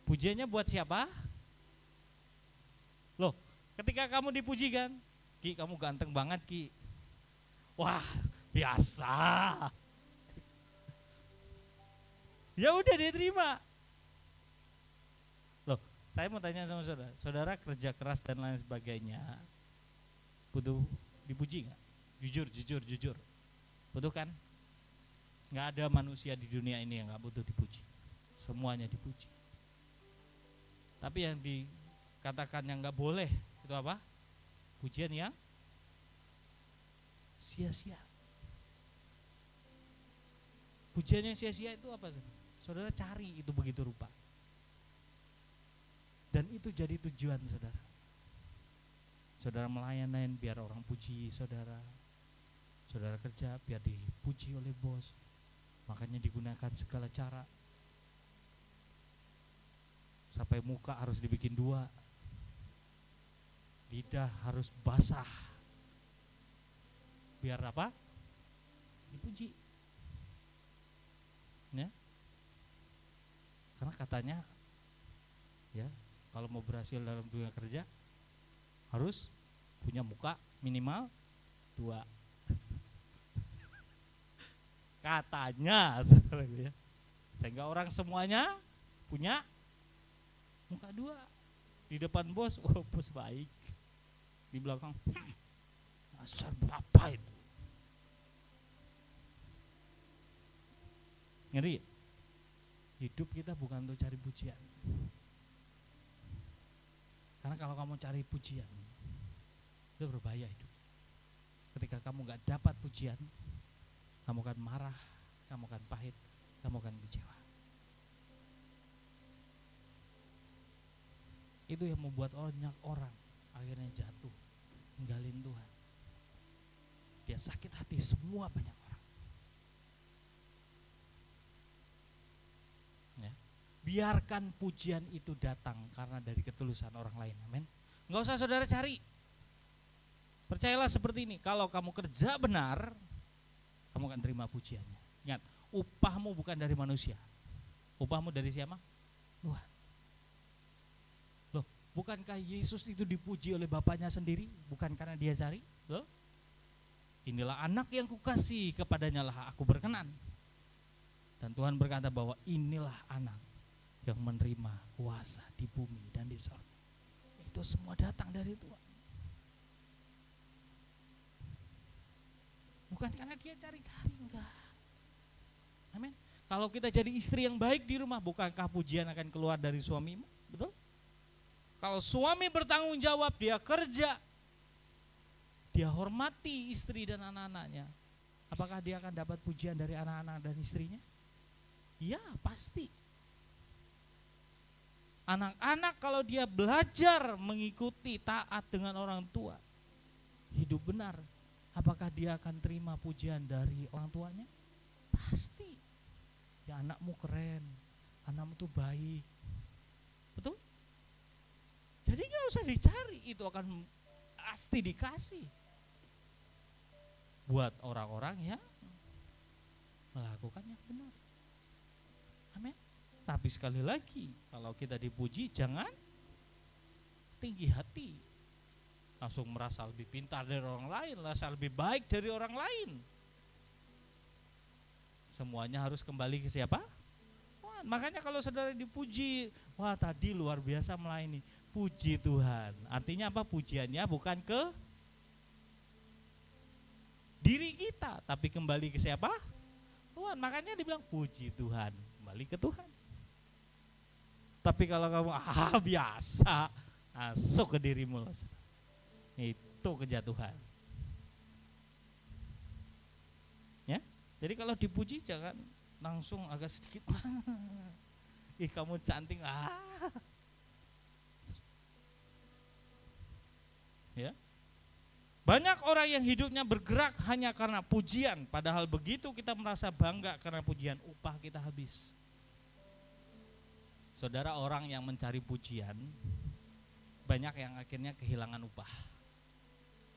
Pujiannya buat siapa? Loh, Ketika kamu dipuji kan, Ki kamu ganteng banget Ki. Wah biasa. Ya udah dia terima. Loh, saya mau tanya sama saudara, saudara kerja keras dan lain sebagainya, butuh dipuji nggak? Jujur. Butuh kan? Nggak ada manusia di dunia ini yang nggak butuh dipuji. Semuanya dipuji. Tapi yang dikatakan yang nggak boleh itu apa? Pujian yang sia-sia. Pujian yang sia-sia itu apa? Saudara cari itu begitu rupa. Dan itu jadi tujuan saudara. Saudara melayani biar orang puji saudara. Saudara kerja biar dipuji oleh bos. Makanya digunakan segala cara. Sampai muka harus dibikin 2. Lidah harus basah. Biar apa? Dipuji. Ya. Karena katanya ya, kalau mau berhasil dalam dunia kerja harus punya muka minimal 2. Katanya ya. Sehingga orang semuanya punya muka 2. Di depan bos, oh bos baik. Di belakang, asal berapa itu? Ngeri. Hidup kita bukan untuk cari pujian. Karena kalau kamu cari pujian, itu berbahaya hidup. Ketika kamu gak dapat pujian, kamu akan marah, kamu akan pahit, kamu akan kecewa. Itu yang membuat banyak orang akhirnya jatuh, ninggalin Tuhan. Dia sakit hati semua banyak orang. Ya. Biarkan pujian itu datang karena dari ketulusan orang lain. Amin. Enggak usah saudara cari. Percayalah seperti ini, kalau kamu kerja benar, kamu akan terima pujiannya. Ingat, upahmu bukan dari manusia. Upahmu dari siapa? Tuhan. Loh, bukankah Yesus itu dipuji oleh Bapaknya sendiri? Bukan karena dia cari? Loh? Inilah anak yang kukasih, kepadanya lah aku berkenan. Dan Tuhan berkata bahwa inilah anak yang menerima kuasa di bumi dan di surga. Itu semua datang dari Tuhan. Bukan karena dia cari-cari, enggak. Amin. Kalau kita jadi istri yang baik di rumah, bukankah pujian akan keluar dari suamimu? Betul? Kalau suami bertanggung jawab, dia kerja, dia hormati istri dan anak-anaknya, apakah dia akan dapat pujian dari anak-anak dan istrinya? Ya, pasti. Anak-anak kalau dia belajar mengikuti taat dengan orang tua, hidup benar, apakah dia akan terima pujian dari orang tuanya? Pasti. Ya, anakmu keren, anakmu tuh baik. Betul? Jadi gak usah dicari, itu akan pasti dikasih. Buat orang-orang yang melakukan yang benar. Amin. Tapi sekali lagi, kalau kita dipuji jangan tinggi hati, langsung merasa lebih pintar dari orang lain, merasa lebih baik dari orang lain. Semuanya harus kembali ke siapa? Tuhan. Makanya kalau saudara dipuji, wah tadi luar biasa melayani, puji Tuhan. Artinya apa? Pujiannya bukan ke diri kita, tapi kembali ke siapa? Tuhan. Makanya dibilang puji Tuhan, kembali ke Tuhan. Tapi kalau kamu biasa, masuk ke dirimu loh, itu kejatuhan. Ya, jadi kalau dipuji jangan langsung agak sedikit, ih kamu cantik, ya. Banyak orang yang hidupnya bergerak hanya karena pujian, padahal begitu kita merasa bangga karena pujian, upah kita habis. Saudara, orang yang mencari pujian banyak yang akhirnya kehilangan upah.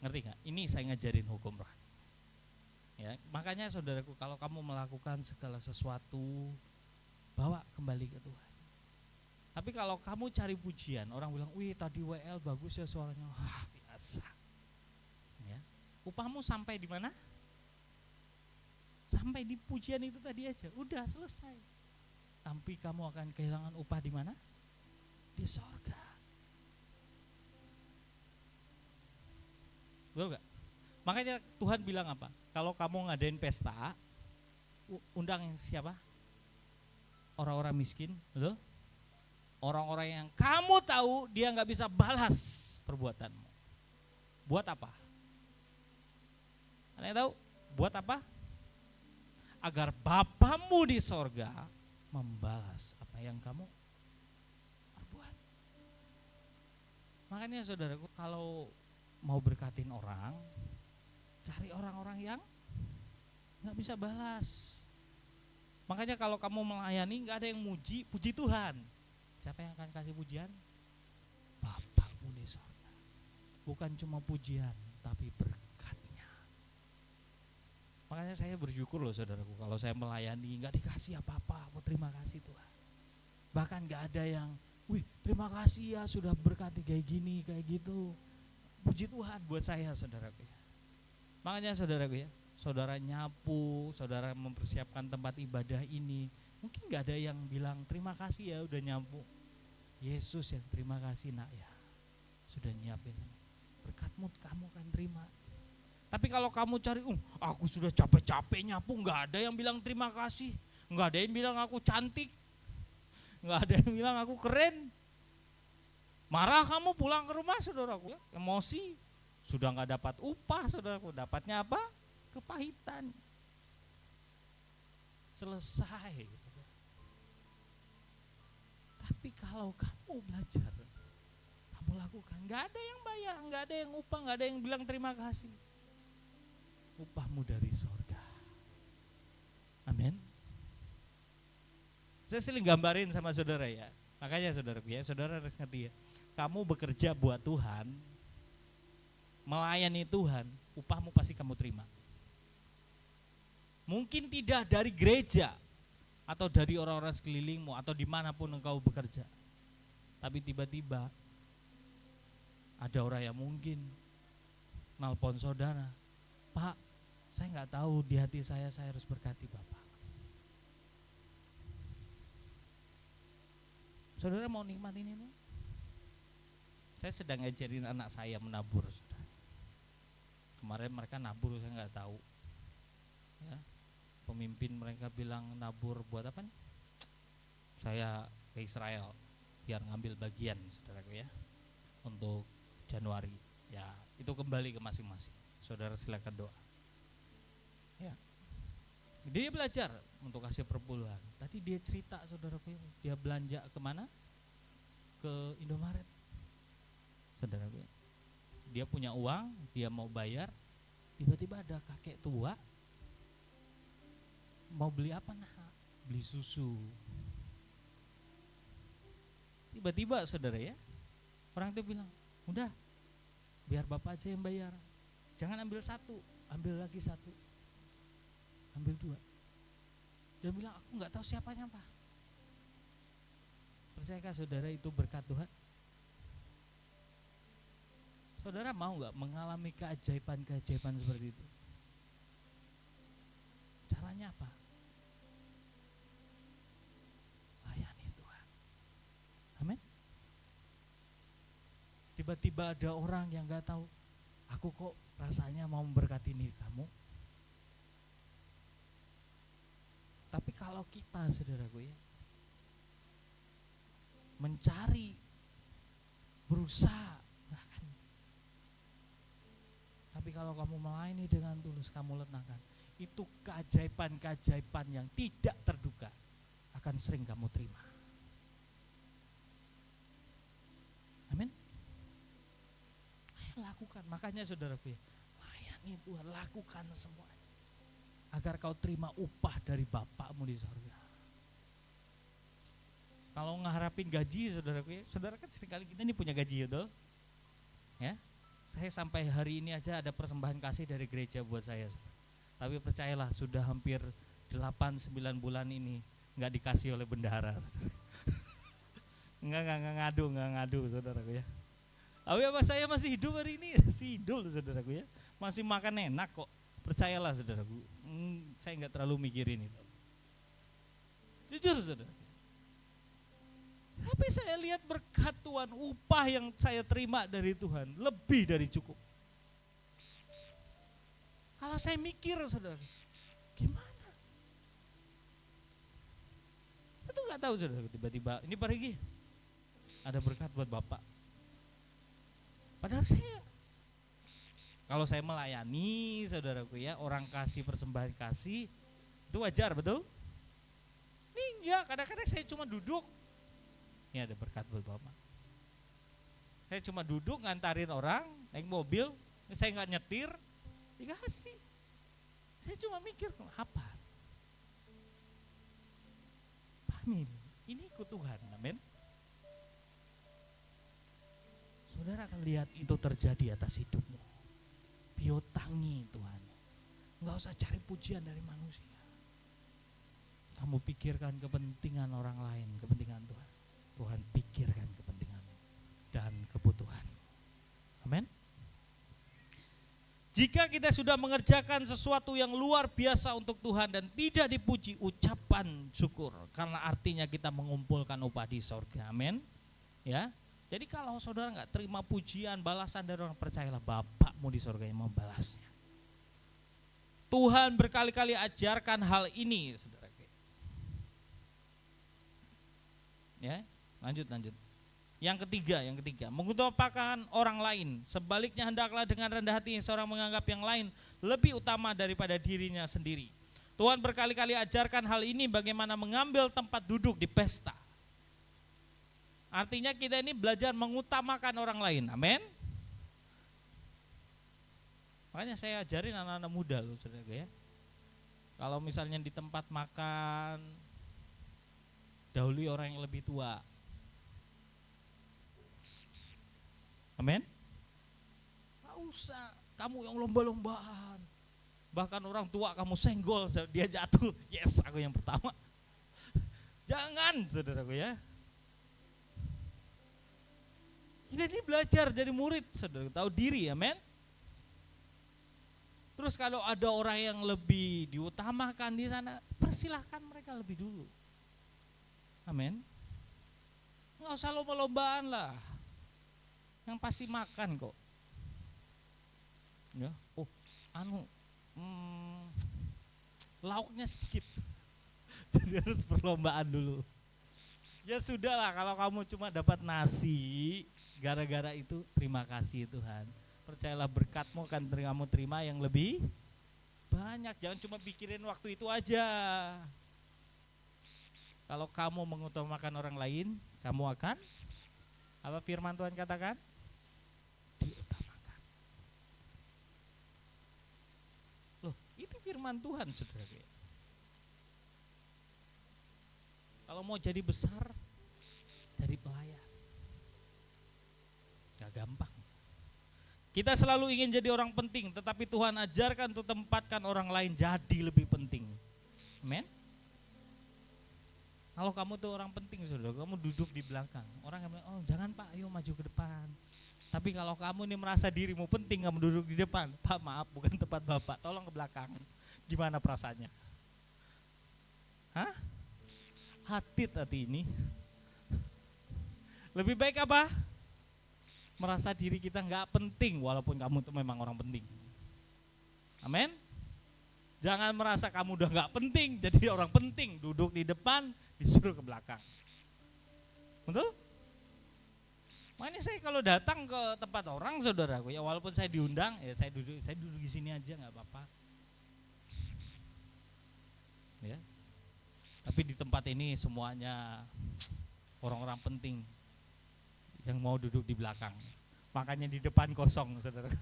Ngerti gak? Ini saya ngajarin hukum rohani. Ya, makanya saudaraku, kalau kamu melakukan segala sesuatu, bawa kembali ke Tuhan. Tapi kalau kamu cari pujian, orang bilang, wih tadi WL bagus ya suaranya, wah biasa. Ya. Upahmu sampai di mana? Sampai di pujian itu tadi aja, udah selesai. Tapi kamu akan kehilangan upah di mana? Di sorga. Betul gak? Makanya Tuhan bilang apa? Kalau kamu ngadain pesta, undang siapa? Orang-orang miskin, betul? Orang-orang yang kamu tahu dia gak bisa balas perbuatanmu. Buat apa? Ada yang tahu? Buat apa? Agar Bapamu di sorga membalas apa yang kamu perbuat. Makanya saudaraku, kalau mau berkatin orang, cari orang-orang yang gak bisa balas. Makanya kalau kamu melayani gak ada yang muji, puji Tuhan. Siapa yang akan kasih pujian? Bapakmu di sorga. Bukan cuma pujian, tapi berkatnya. Makanya saya bersyukur loh saudaraku, kalau saya melayani gak dikasih apa-apa, terima kasih Tuhan. Bahkan gak ada yang, wih terima kasih ya sudah berkati kayak gini, kayak gitu. Puji Tuhan buat saya saudaraku ya. Makanya saudaraku ya, saudara nyapu, saudara mempersiapkan tempat ibadah ini, mungkin gak ada yang bilang terima kasih ya udah nyapu. Yesus yang terima kasih nak ya, sudah nyiapin berkatmu, kamu akan terima. Tapi kalau kamu cari, aku sudah capek-capek nyapu, gak ada yang bilang terima kasih, gak ada yang bilang aku cantik, gak ada yang bilang aku keren. Marah kamu pulang ke rumah saudaraku ya, emosi, sudah gak dapat upah saudaraku, dapatnya apa? Kepahitan. Selesai. Tapi kalau kamu belajar, kamu lakukan, gak ada yang bayar, gak ada yang upah, gak ada yang bilang terima kasih. Upahmu dari sorga. Amin. Saya sering gambarin sama saudara ya. Makanya saudaraku ya, saudara ngerti ya, kamu bekerja buat Tuhan, melayani Tuhan, upahmu pasti kamu terima. Mungkin tidak dari gereja atau dari orang-orang sekelilingmu atau dimanapun engkau bekerja, tapi tiba-tiba ada orang yang mungkin nelpon saudara, Pak, saya nggak tahu di hati saya harus berkati Bapak. Saudara mau nikmatin ini? Saya sedang ngajarin anak saya menabur. Saudara. Kemarin mereka nabur, saya nggak tahu. Ya, pemimpin mereka bilang nabur buat apa nih? Saya ke Israel biar ngambil bagian, saudaraku ya, untuk Januari. Ya, itu kembali ke masing-masing. Saudara silakan doa. Ya. Dia belajar untuk kasih perpuluhan. Tadi dia cerita saudaraku, dia belanja kemana? Ke Indomaret. Saudaraku, dia punya uang, dia mau bayar, tiba-tiba ada kakek tua mau beli apa nah? Beli susu. Tiba-tiba saudara ya, orang itu bilang, udah biar Bapak aja yang bayar. Jangan ambil satu, ambil lagi satu, ambil dua. Dia bilang, aku gak tahu siapanya Pak. Percayakah saudara itu berkat Tuhan? Saudara mau gak mengalami keajaiban-keajaiban seperti itu? Caranya apa? Layani Tuhan. Amin. Tiba-tiba ada orang yang gak tahu, aku kok rasanya mau memberkati diri kamu. Tapi kalau kita saudaraku ya, mencari, berusaha, bahkan. Tapi kalau kamu melayani dengan tulus, kamu letakkan, itu keajaiban-keajaiban yang tidak terduga akan sering kamu terima. Amin. Ayo lakukan, makanya saudaraku ya, layani Tuhan, lakukan semuanya agar kau terima upah dari Bapakmu di sorga. Kalau ngeharapin gaji saudaraku ya, saudara kan seringkali kita ini punya gaji ya, ya. Saya sampai hari ini aja ada persembahan kasih dari gereja buat saya. Tapi percayalah sudah hampir 8-9 bulan ini nggak dikasih oleh bendahara. Enggak ngadu saudaraku ya. Tapi apa saya masih hidup hari ini? Masih hidup saudaraku ya. Masih makan enak kok. Percayalah saudaraku. Saya enggak terlalu mikirin itu. Jujur saudara. Tapi saya lihat berkat Tuhan, upah yang saya terima dari Tuhan lebih dari cukup. Kalau saya mikir saudara, gimana? Saya tuh nggak tahu saudara, tiba-tiba ini pergi ada berkat buat Bapak. Padahal kalau saya melayani saudaraku ya, orang kasih persembahan kasih, itu wajar betul? Ini enggak, kadang-kadang saya cuma duduk. Ini ada berkat buat Bapak. Saya cuma duduk ngantarin orang naik mobil, saya nggak nyetir, dikasih. Saya cuma mikir apa? Pahami, ini ikut Tuhan, amin. Saudara akan lihat itu terjadi atas hidupmu. Piotangi Tuhan. Enggak usah cari pujian dari manusia. Kamu pikirkan kepentingan orang lain, kepentingan Tuhan. Tuhan pikirkan kepentinganmu dan kebutuhan. Amin. Jika kita sudah mengerjakan sesuatu yang luar biasa untuk Tuhan dan tidak dipuji, ucapan syukur, karena artinya kita mengumpulkan upah di sorga. Amin. Ya. Jadi kalau saudara nggak terima pujian, balasan dari orang, percayalah Bapakmu di sorga yang membalasnya. Tuhan berkali-kali ajarkan hal ini, saudara. Ya, lanjut. Yang ketiga, mengutamakan orang lain. Sebaliknya hendaklah dengan rendah hati seorang menganggap yang lain lebih utama daripada dirinya sendiri. Tuhan berkali-kali ajarkan hal ini bagaimana mengambil tempat duduk di pesta. Artinya kita ini belajar mengutamakan orang lain, amin. Makanya saya ajarin anak-anak muda loh, saudara ya. Kalau misalnya di tempat makan, dahului orang yang lebih tua. Amin. Gak usah kamu yang lomba-lombaan. Bahkan orang tua kamu senggol, dia jatuh, yes aku yang pertama. Jangan saudaraku ya. Kita ini belajar jadi murid, saudara, tahu diri, amin. Terus kalau ada orang yang lebih diutamakan di sana, persilahkan mereka lebih dulu. Amin. Nggak usah lomba-lombaan lah. Yang pasti makan kok. Ya, lauknya sedikit. Jadi harus perlombaan dulu. Ya sudahlah, kalau kamu cuma dapat nasi, gara-gara itu terima kasih Tuhan. Percayalah berkatmu akan kamu terima yang lebih banyak. Jangan cuma pikirin waktu itu aja. Kalau kamu mengutamakan orang lain, kamu akan apa firman Tuhan katakan? Diutamakan. Loh, itu firman Tuhan saudara. Kalau mau jadi besar, jadi pelayan. Gak gampang. Kita selalu ingin jadi orang penting, tetapi Tuhan ajarkan untuk tempatkan orang lain jadi lebih penting. Amin. Kalau kamu tuh orang penting saudara, kamu duduk di belakang. Orang yang bilang, oh jangan Pak, ayo maju ke depan. Tapi kalau kamu ini merasa dirimu penting, kamu duduk di depan. Pak maaf, bukan tempat Bapak, tolong ke belakang. Gimana perasaannya? Hah? Hati ini. Lebih baik apa? Merasa diri kita gak penting, walaupun kamu tuh memang orang penting. Amin. Jangan merasa kamu udah gak penting, jadi orang penting, duduk di depan, disuruh ke belakang. Betul? Makanya saya kalau datang ke tempat orang saudaraku, ya walaupun saya diundang, ya saya duduk di sini aja nggak apa-apa. Ya. Tapi di tempat ini semuanya orang-orang penting yang mau duduk di belakang. Makanya di depan kosong, saudara.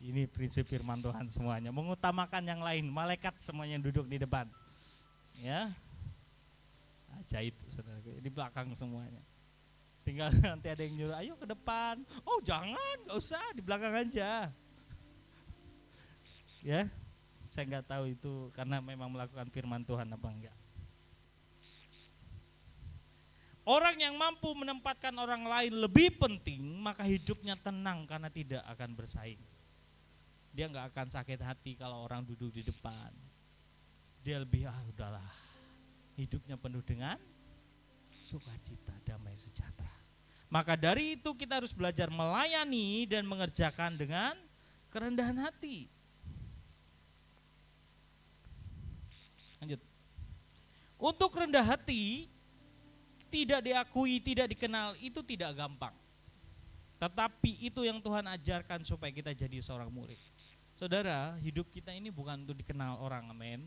Ini prinsip firman Tuhan semuanya, mengutamakan yang lain, malaikat semuanya duduk di depan. Ya. Ajaib, saudara. Di belakang semuanya. Tinggal nanti ada yang nyuruh, ayo ke depan. Oh jangan, gak usah, di belakang aja. Ya, saya nggak tahu itu karena memang melakukan firman Tuhan apa enggak. Orang yang mampu menempatkan orang lain lebih penting, maka hidupnya tenang karena tidak akan bersaing. Dia nggak akan sakit hati kalau orang duduk di depan. Dia lebih udahlah, hidupnya penuh dengan sukacita, damai sejahtera. Maka dari itu kita harus belajar melayani dan mengerjakan dengan kerendahan hati. Lanjut. Untuk rendah hati, tidak diakui, tidak dikenal, itu tidak gampang. Tetapi itu yang Tuhan ajarkan supaya kita jadi seorang murid. Saudara, hidup kita ini bukan untuk dikenal orang, amin.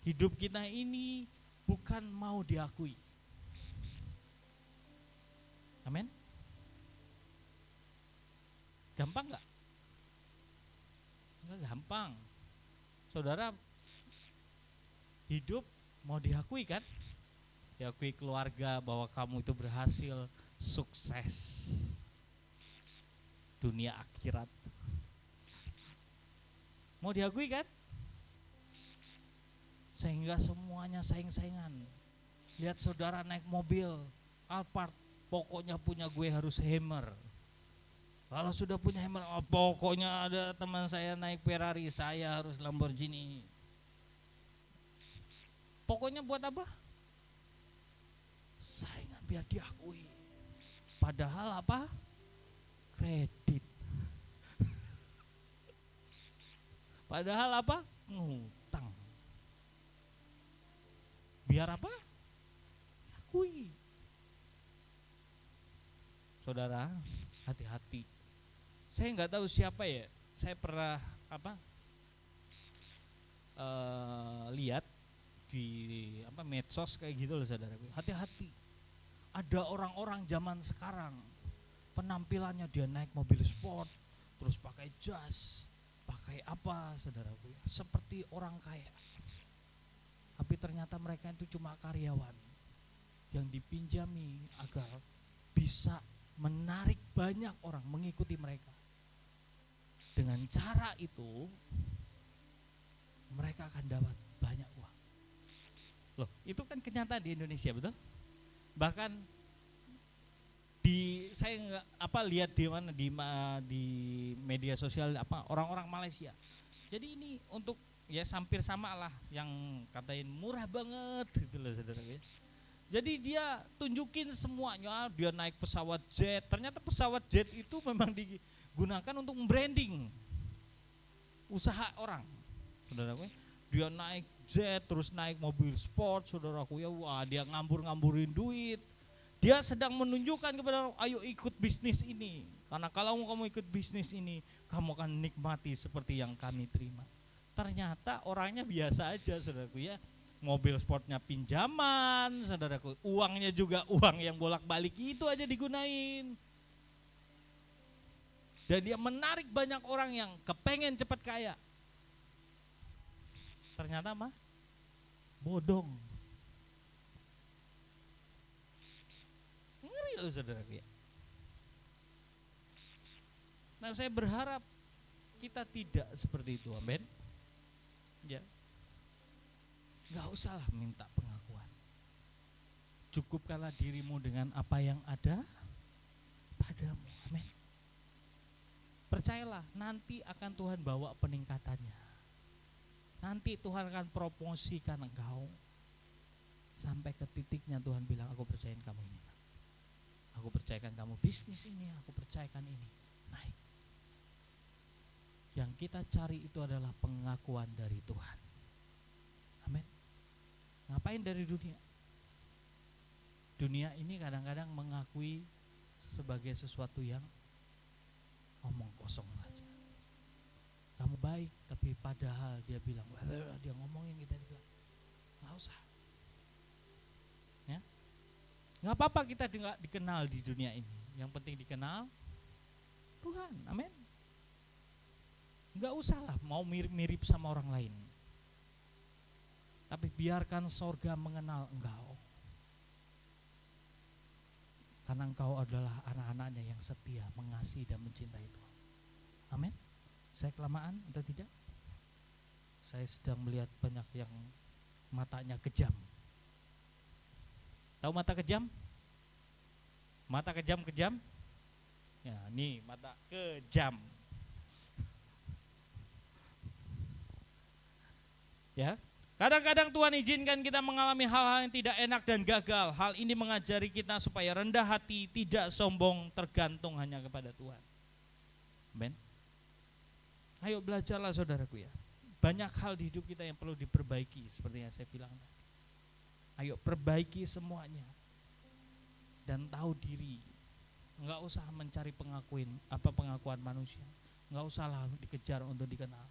Hidup kita ini bukan mau diakui. Amin. Gampang gak? Enggak gampang. Saudara, hidup mau diakui kan? Diakui keluarga bahwa kamu itu berhasil, sukses, dunia akhirat. Mau diakui kan? Sehingga semuanya saing-saingan. Lihat saudara naik mobil Alphard, pokoknya punya gue harus Hammer. Kalau sudah punya Hammer, oh pokoknya ada teman saya naik Ferrari, saya harus Lamborghini. Pokoknya buat apa? Saingan biar diakui. Padahal apa? Kredit. Padahal apa? Ngutang. Biar apa? Akui. Saudara, hati-hati. Saya nggak tahu siapa ya. Saya pernah lihat di medsos kayak gitu loh, saudara. Hati-hati. Ada orang-orang zaman sekarang penampilannya dia naik mobil sport, terus pakai jas, pakai apa, saudaraku, seperti orang kaya. Tapi ternyata mereka itu cuma karyawan yang dipinjami agar bisa menarik banyak orang mengikuti mereka. Dengan cara itu mereka akan dapat banyak uang. Loh, itu kan kenyataan di Indonesia, betul? Bahkan saya lihat di media sosial orang-orang Malaysia. Jadi ini untuk ya hampir sama lah yang katain murah banget gitu loh, saudara. Jadi dia tunjukin semuanya, dia naik pesawat jet. Ternyata pesawat jet itu memang digunakan untuk branding usaha orang, saudaraku. Dia naik jet, terus naik mobil sport, saudaraku ya. Wah, dia ngambur-ngamburin duit. Dia sedang menunjukkan kepada orang, ayo ikut bisnis ini. Karena kalau kamu ikut bisnis ini, kamu akan nikmati seperti yang kami terima. Ternyata orangnya biasa aja, saudaraku ya. Mobil sportnya pinjaman, saudaraku. Uangnya juga uang yang bolak-balik itu aja digunain. Dan dia menarik banyak orang yang kepengen cepat kaya. Ternyata apa? Bodong. Ngeri loh, saudaraku ya. Nah, saya berharap kita tidak seperti itu, amin. Ya. Gak usahlah minta pengakuan. Cukupkanlah dirimu dengan apa yang ada padamu, amin. Percayalah, nanti akan Tuhan bawa peningkatannya. Nanti Tuhan akan promosikan engkau sampai ke titiknya Tuhan bilang, aku percayain kamu ini, aku percayakan kamu bisnis ini, aku percayakan ini, naik. Yang kita cari itu adalah pengakuan dari Tuhan, amin. Ngapain dari dunia? Dunia ini kadang-kadang mengakui sebagai sesuatu yang omong kosong saja. Kamu baik, tapi padahal dia bilang, dia ngomongin kita bilang, nggak usah. Ya, nggak apa-apa kita dikenal di dunia ini. Yang penting dikenal Tuhan, amin. Nggak usahlah mau mirip-mirip sama orang lain. Tapi biarkan sorga mengenal engkau. Karena engkau adalah anak-anaknya yang setia, mengasihi dan mencintai Tuhan. Amin. Saya kelamaan atau tidak? Saya sedang melihat banyak yang matanya kejam. Tahu mata kejam? Mata kejam-kejam? Ya, nih mata kejam. Ya. Kadang-kadang Tuhan izinkan kita mengalami hal-hal yang tidak enak dan gagal. Hal ini mengajari kita supaya rendah hati, tidak sombong, tergantung hanya kepada Tuhan. Amen. Ayo belajarlah saudaraku ya. Banyak hal di hidup kita yang perlu diperbaiki seperti yang saya bilang tadi. Ayo perbaiki semuanya. Dan tahu diri. Enggak usah mencari pengakuan manusia. Enggak usahlah dikejar untuk dikenal.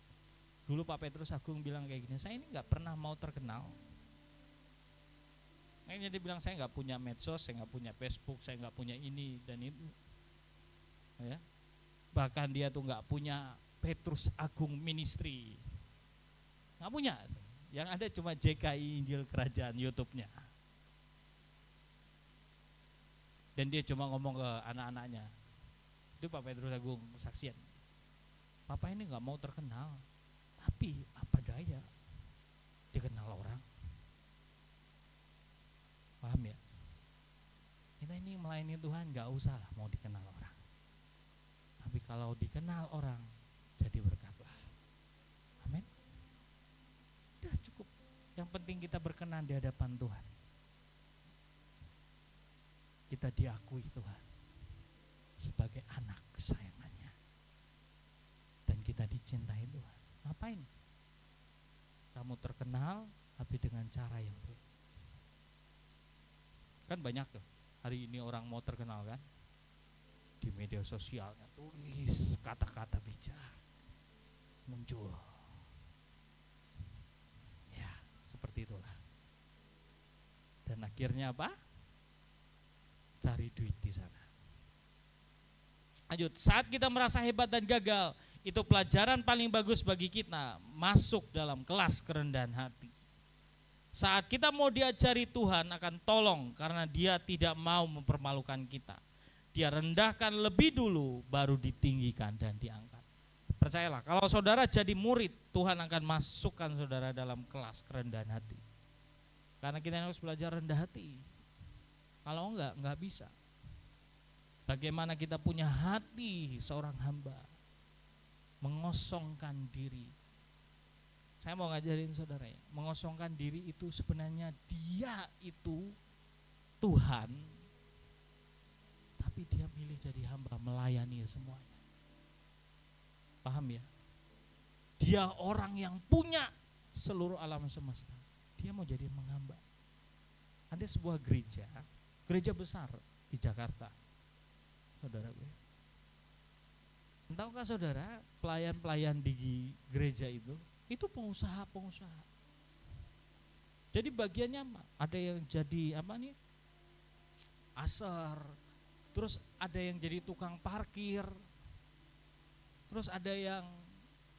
Dulu Pak Petrus Agung bilang kayak gini, saya ini nggak pernah mau terkenal. Kayaknya dia bilang saya nggak punya medsos, saya nggak punya Facebook, saya nggak punya ini dan itu. Ya. Bahkan dia tuh nggak punya Petrus Agung Ministry, nggak punya. Yang ada cuma JKI Injil Kerajaan YouTube-nya. Dan dia cuma ngomong ke anak-anaknya. Itu Pak Petrus Agung kesaksian. Papa ini nggak mau terkenal. Tapi apa daya dikenal orang. Paham ya? Kita ini melayani Tuhan gak usah lah mau dikenal orang. Tapi kalau dikenal orang jadi berkatlah. Amin. Udah cukup. Yang penting kita berkenan di hadapan Tuhan. Kita diakui Tuhan sebagai anak kesayangannya. Dan kita dicintai Tuhan. Ngapain? Kamu terkenal tapi dengan cara yang buruk. Kan banyak tuh hari ini orang mau terkenal kan, di media sosialnya tulis kata-kata bijak muncul. Ya seperti itulah. Dan akhirnya apa? Cari duit di sana. Lanjut, saat kita merasa hebat dan gagal, itu pelajaran paling bagus bagi kita masuk dalam kelas kerendahan hati. Saat kita mau diajari Tuhan akan tolong karena dia tidak mau mempermalukan kita. Dia rendahkan lebih dulu baru ditinggikan dan diangkat. Percayalah kalau saudara jadi murid, Tuhan akan masukkan saudara dalam kelas kerendahan hati. Karena kita harus belajar rendah hati. Kalau enggak bisa. Bagaimana kita punya hati seorang hamba. Mengosongkan diri. Saya mau ngajarin saudara ya, mengosongkan diri itu sebenarnya dia itu Tuhan, tapi dia milih jadi hamba melayani semuanya. Paham ya? Dia orang yang punya seluruh alam semesta. Dia mau jadi menghamba. Ada sebuah gereja besar di Jakarta, saudara gue. Tahukah saudara, pelayan-pelayan di gereja itu pengusaha-pengusaha. Jadi bagiannya ada yang jadi aser, terus ada yang jadi tukang parkir, terus ada yang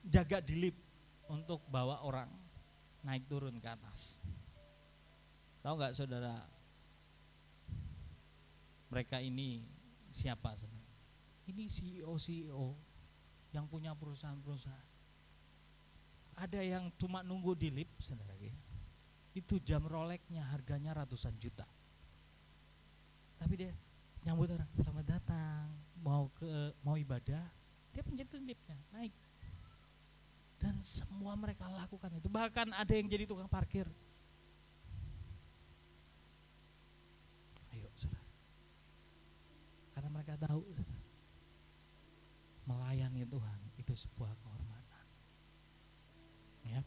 jaga di lift untuk bawa orang naik turun ke atas. Tahu nggak saudara, mereka ini siapa sebenarnya? Ini CEO yang punya perusahaan-perusahaan. Ada yang cuma nunggu di lift, saudara. Itu jam Rolex-nya harganya ratusan juta. Tapi dia nyambut orang, selamat datang, mau ibadah, dia pencetin lift-nya, naik. Dan semua mereka lakukan itu. Bahkan ada yang jadi tukang parkir. Ayo, saudara. Karena mereka tahu, saudara, melayani Tuhan itu sebuah kehormatan. Ya.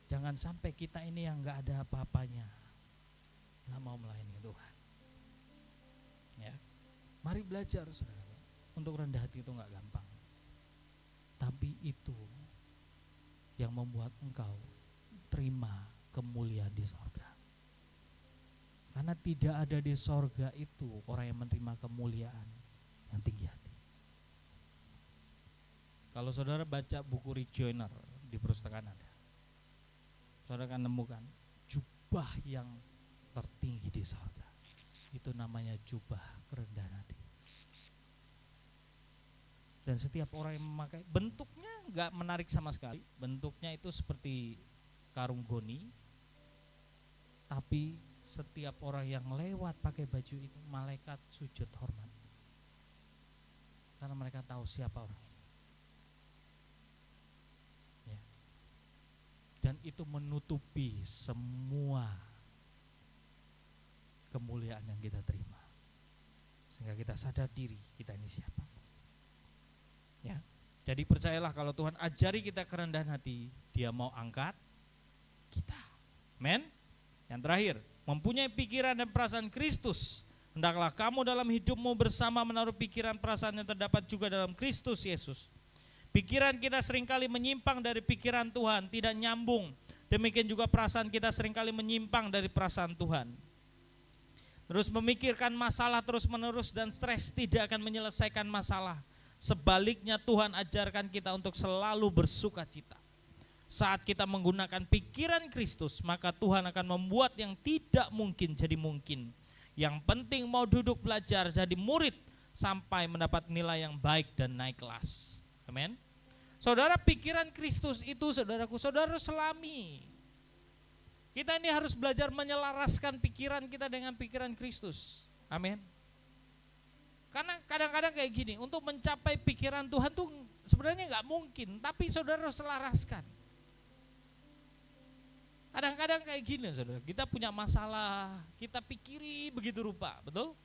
Jangan sampai kita ini yang enggak ada apa-apanya enggak mau melayani Tuhan. Ya. Mari belajar saudara. Untuk rendah hati itu enggak gampang. Tapi itu yang membuat engkau terima kemuliaan di sorga. Karena tidak ada di sorga itu orang yang menerima kemuliaan yang tinggi hati. Kalau saudara baca buku Rick Joyner di perpustakaan ada, saudara akan menemukan jubah yang tertinggi di sorga. Itu namanya jubah kerendahan hati. Dan setiap orang yang memakai, bentuknya enggak menarik sama sekali. Bentuknya itu seperti karung goni, tapi setiap orang yang lewat pakai baju itu, malaikat sujud hormat. Karena mereka tahu siapa orang ini. Ya. Dan itu menutupi semua kemuliaan yang kita terima. Sehingga kita sadar diri kita ini siapa. Ya. Jadi percayalah kalau Tuhan ajari kita kerendahan hati, Dia mau angkat kita. Amen. Yang terakhir, mempunyai pikiran dan perasaan Kristus. Hendaklah kamu dalam hidupmu bersama menaruh pikiran perasaan yang terdapat juga dalam Kristus Yesus. Pikiran kita seringkali menyimpang dari pikiran Tuhan, tidak nyambung. Demikian juga perasaan kita seringkali menyimpang dari perasaan Tuhan. Terus memikirkan masalah terus-menerus dan stres tidak akan menyelesaikan masalah. Sebaliknya Tuhan ajarkan kita untuk selalu bersuka cita. Saat kita menggunakan pikiran Kristus, maka Tuhan akan membuat yang tidak mungkin jadi mungkin. Yang penting mau duduk belajar jadi murid sampai mendapat nilai yang baik dan naik kelas. Amin. Saudara, pikiran Kristus itu saudaraku, saudara selami. Kita ini harus belajar menyelaraskan pikiran kita dengan pikiran Kristus. Amin. Karena kadang-kadang kayak gini, untuk mencapai pikiran Tuhan tuh sebenarnya nggak mungkin, tapi saudara harus selaraskan. Kadang-kadang kayak gini saudara, kita punya masalah, kita pikiri begitu rupa, betul?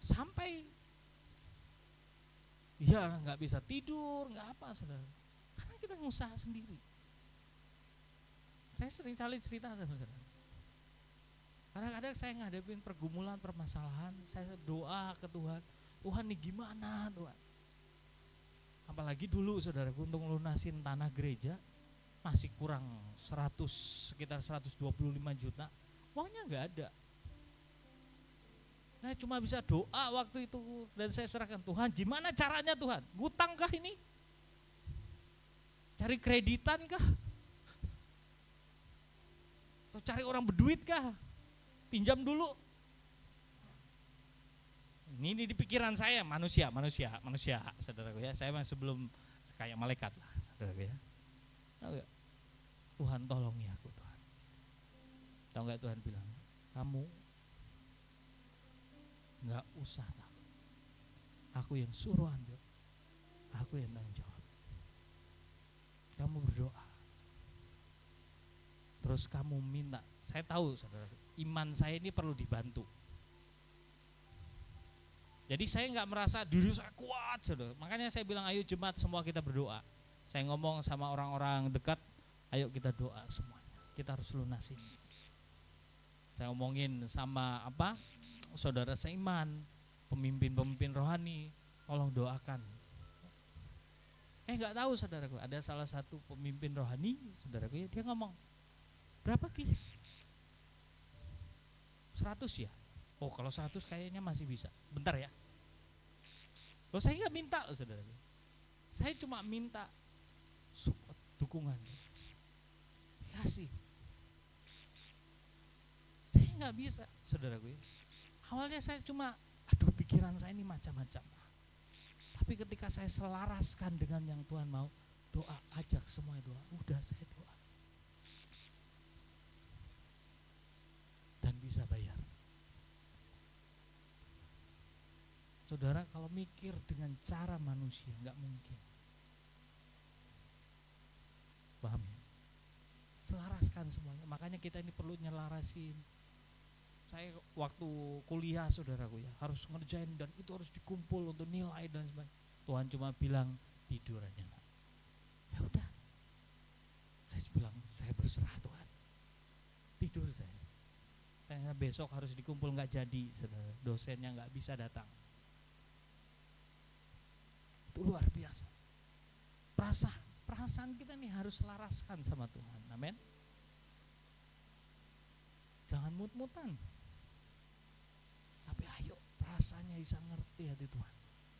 Sampai ya nggak bisa tidur, nggak apa saudara, karena kita ngusaha sendiri. Saya sering kali cerita sama saudara. Kadang-kadang saya ngadepin pergumulan, permasalahan, saya doa ke Tuhan, Tuhan nih gimana Tuhan? Apalagi dulu saudaraku untuk lunasin tanah gereja masih kurang sekitar 125 juta, uangnya nggak ada. Saya cuma bisa doa waktu itu dan saya serahkan, Tuhan gimana caranya Tuhan? Ngutang kah ini? Cari kreditan kah? Atau cari orang berduit kah? Pinjam dulu. Ini di pikiran saya manusia, saudaraku ya. Saya masih belum kayak malaikat lah, saudaraku ya. Tahu gak? Tuhan tolongi aku Tuhan. Tahu gak Tuhan bilang, kamu gak usah takut. Aku yang suruh ambil, aku yang tanggung jawab. Kamu berdoa. Terus kamu minta. Saya tahu saudara, iman saya ini perlu dibantu. Jadi saya nggak merasa diri saya kuat, saudara. Makanya saya bilang ayo jemaat semua kita berdoa. Saya ngomong sama orang-orang dekat, ayo kita doa semuanya. Kita harus lunasin. Saya ngomongin sama saudara seiman, pemimpin-pemimpin rohani, tolong doakan. Nggak tahu saudaraku, ada salah satu pemimpin rohani, saudaraku ya, dia ngomong, berapa Ki? 100 ya? Oh kalau 100 kayaknya masih bisa. Bentar ya. Loh saya nggak minta loh saudara. Saya cuma minta support, dukungan. Kasih. Saya nggak bisa saudaraku. Awalnya saya cuma, pikiran saya ini macam-macam. Tapi ketika saya selaraskan dengan yang Tuhan mau, doa, ajak semua doa. Udah saya doa. Dan bisa bayar. Saudara kalau mikir dengan cara manusia nggak mungkin. Paham ya? Selaraskan semuanya. Makanya kita ini perlu nyelarasin. Saya waktu kuliah saudaraku ya harus ngerjain dan itu harus dikumpul untuk nilai dan sebagainya. Tuhan cuma bilang tidur aja nak. Ya udah. Saya bilang saya berserah Tuhan. Tidur saya. Karena besok harus dikumpul nggak jadi, saudara. Dosennya nggak bisa datang. Itu luar biasa. Perasaan kita nih harus selaraskan sama Tuhan. Amin. Jangan mut-mutan. Tapi ayo perasaannya bisa ngerti hati Tuhan.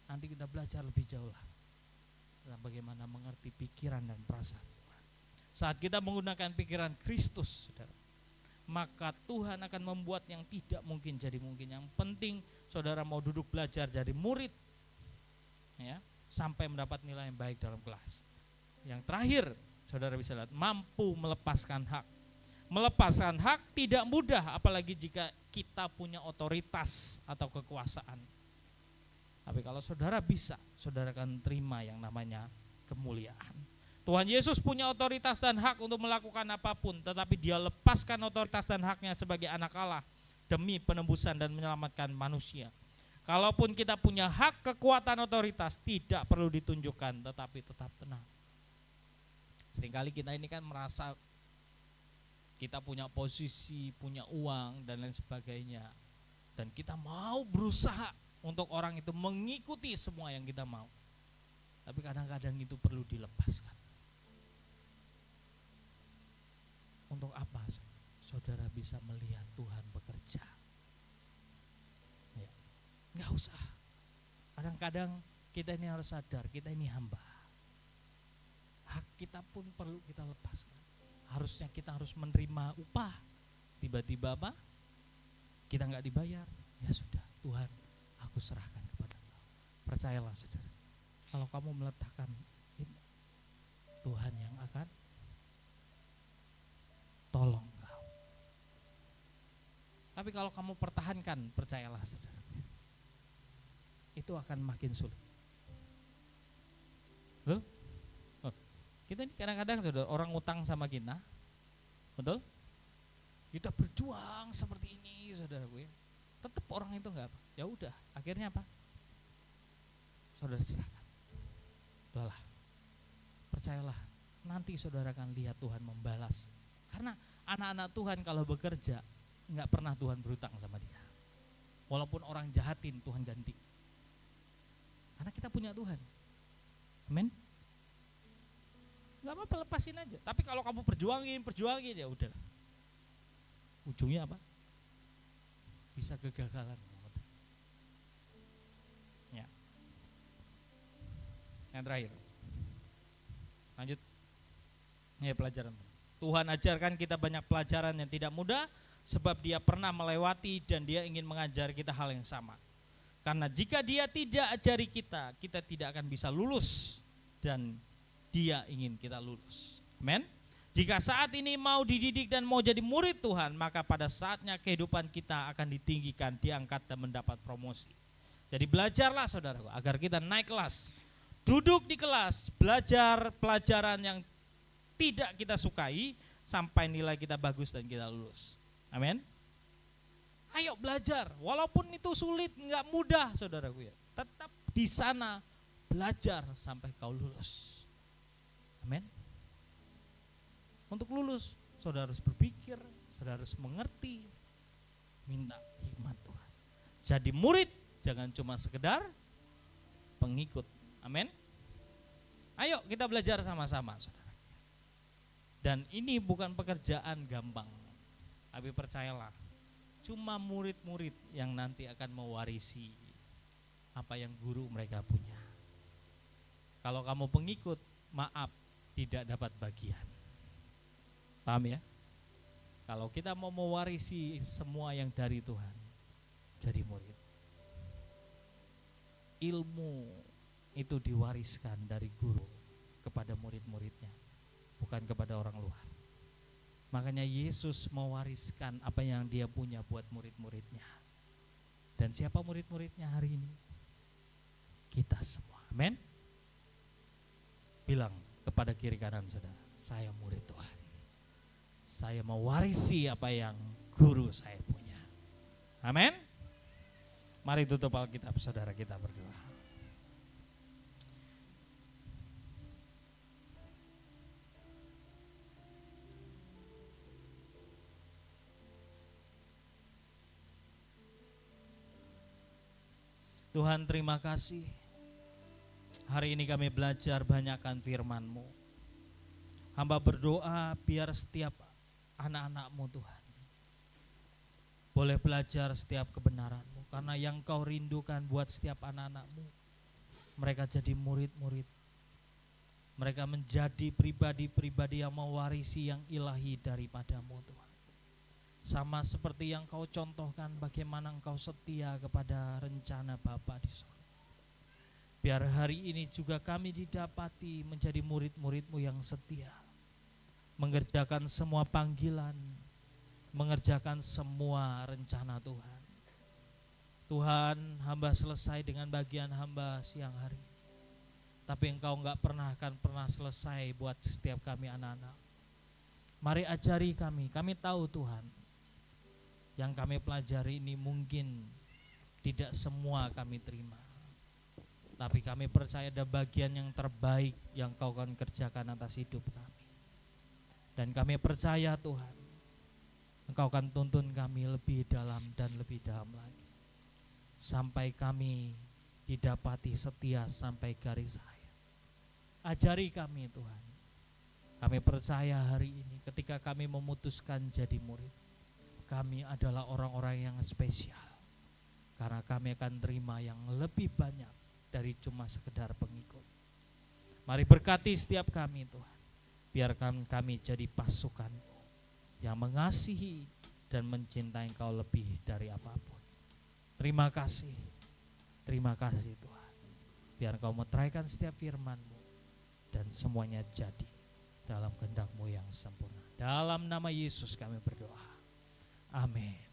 Nanti kita belajar lebih jauh lah tentang bagaimana mengerti pikiran dan perasaan Tuhan. Saat kita menggunakan pikiran Kristus, saudara, maka Tuhan akan membuat yang tidak mungkin jadi mungkin. Yang penting saudara mau duduk belajar jadi murid ya, sampai mendapat nilai yang baik dalam kelas. Yang terakhir saudara bisa lihat, mampu melepaskan hak. Melepaskan hak tidak mudah, apalagi jika kita punya otoritas atau kekuasaan. Tapi kalau saudara bisa, saudara akan terima yang namanya kemuliaan. Tuhan Yesus punya otoritas dan hak untuk melakukan apapun, tetapi dia lepaskan otoritas dan haknya sebagai anak Allah demi penebusan dan menyelamatkan manusia. Kalaupun kita punya hak, kekuatan, otoritas, tidak perlu ditunjukkan, tetapi tetap tenang. Seringkali kita ini kan merasa kita punya posisi, punya uang dan lain sebagainya. Dan kita mau berusaha untuk orang itu mengikuti semua yang kita mau. Tapi kadang-kadang itu perlu dilepaskan. Untuk apa? Saudara bisa melihat Tuhan bekerja. Ya. Nggak usah. Kadang-kadang kita ini harus sadar, kita ini hamba. Hak kita pun perlu kita lepaskan. Harusnya kita harus menerima upah. Tiba-tiba apa? Kita nggak dibayar. Ya sudah, Tuhan, aku serahkan kepada Engkau. Percayalah saudara, kalau kamu meletakkan ini, Tuhan yang akan tolong kau. Tapi kalau kamu pertahankan, percayalah saudara, itu akan makin sulit. Loh? Kita ini kadang-kadang saudara, orang utang sama kita, betul? Kita berjuang seperti ini saudaraku ya. Tetap orang itu enggak apa. Ya udah, akhirnya apa? Saudara silakan. Udahlah. Percayalah, nanti saudara akan lihat Tuhan membalas. Karena anak-anak Tuhan kalau bekerja, enggak pernah Tuhan berutang sama dia. Walaupun orang jahatin, Tuhan ganti. Karena kita punya Tuhan. Amin. Gak apa-apa, lepasin aja. Tapi kalau kamu perjuangin ya udah. Ujungnya apa? Bisa kegagalan. Ya. Yang terakhir. Lanjut. Ini pelajaran. Tuhan ajarkan kita banyak pelajaran yang tidak mudah, sebab dia pernah melewati dan dia ingin mengajar kita hal yang sama. Karena jika dia tidak ajari kita, kita tidak akan bisa lulus, dan dia ingin kita lulus. Amin. Jika saat ini mau dididik dan mau jadi murid Tuhan, maka pada saatnya kehidupan kita akan ditinggikan, diangkat dan mendapat promosi. Jadi belajarlah saudaraku agar kita naik kelas. Duduk di kelas, belajar pelajaran yang tidak kita sukai sampai nilai kita bagus dan kita lulus. Amin. Ayo belajar, walaupun itu sulit, enggak mudah saudaraku ya. Tetap di sana belajar sampai kau lulus. Amin. Untuk lulus, saudara harus berpikir, saudara harus mengerti, minta hikmat Tuhan. Jadi murid, jangan cuma sekedar pengikut. Amin. Ayo kita belajar sama-sama, saudara. Dan ini bukan pekerjaan gampang, tapi percayalah, cuma murid-murid yang nanti akan mewarisi apa yang guru mereka punya. Kalau kamu pengikut, maaf, tidak dapat bagian. Paham ya? Kalau kita mau mewarisi semua yang dari Tuhan, jadi murid. Ilmu itu diwariskan dari guru kepada murid-muridnya, bukan kepada orang luar. Makanya Yesus mewariskan apa yang dia punya buat murid-muridnya. Dan siapa murid-muridnya hari ini? Kita semua. Amin. Bilang kepada kiri kanan saudara, saya murid Tuhan. Saya mewarisi apa yang guru saya punya. Amin. Mari tutup Alkitab saudara, kita berdoa. Tuhan terima kasih. Hari ini kami belajar banyakkan firman-Mu. Hamba berdoa biar setiap anak-anak-Mu Tuhan boleh belajar setiap kebenaran-Mu. Karena yang Kau rindukan buat setiap anak-anak-Mu, mereka jadi murid-murid. Mereka menjadi pribadi-pribadi yang mewarisi yang ilahi daripada-Mu Tuhan. Sama seperti yang Kau contohkan bagaimana Engkau setia kepada rencana Bapa di surga. Biar hari ini juga kami didapati menjadi murid-murid-Mu yang setia. mengerjakan semua panggilan, mengerjakan semua rencana Tuhan. Tuhan, hamba selesai dengan bagian hamba siang hari, tapi Engkau enggak akan pernah selesai buat setiap kami anak-anak. Mari ajari kami tahu Tuhan, yang kami pelajari ini mungkin tidak semua kami terima, tapi kami percaya ada bagian yang terbaik yang Kau akan kerjakan atas hidup kami. Dan kami percaya Tuhan, Engkau akan tuntun kami lebih dalam dan lebih dalam lagi, sampai kami didapati setia sampai garis akhir. Ajari kami Tuhan. Kami percaya hari ini ketika kami memutuskan jadi murid, kami adalah orang-orang yang spesial, karena kami akan terima yang lebih banyak dari cuma sekedar pengikut. Mari berkati setiap kami Tuhan, biarkan kami jadi pasukan yang mengasihi dan mencintai Engkau lebih dari apapun. Terima kasih Tuhan. Biar Engkau meteraikan setiap firman-Mu dan semuanya jadi dalam kehendak-Mu yang sempurna. Dalam nama Yesus kami berdoa. Amin.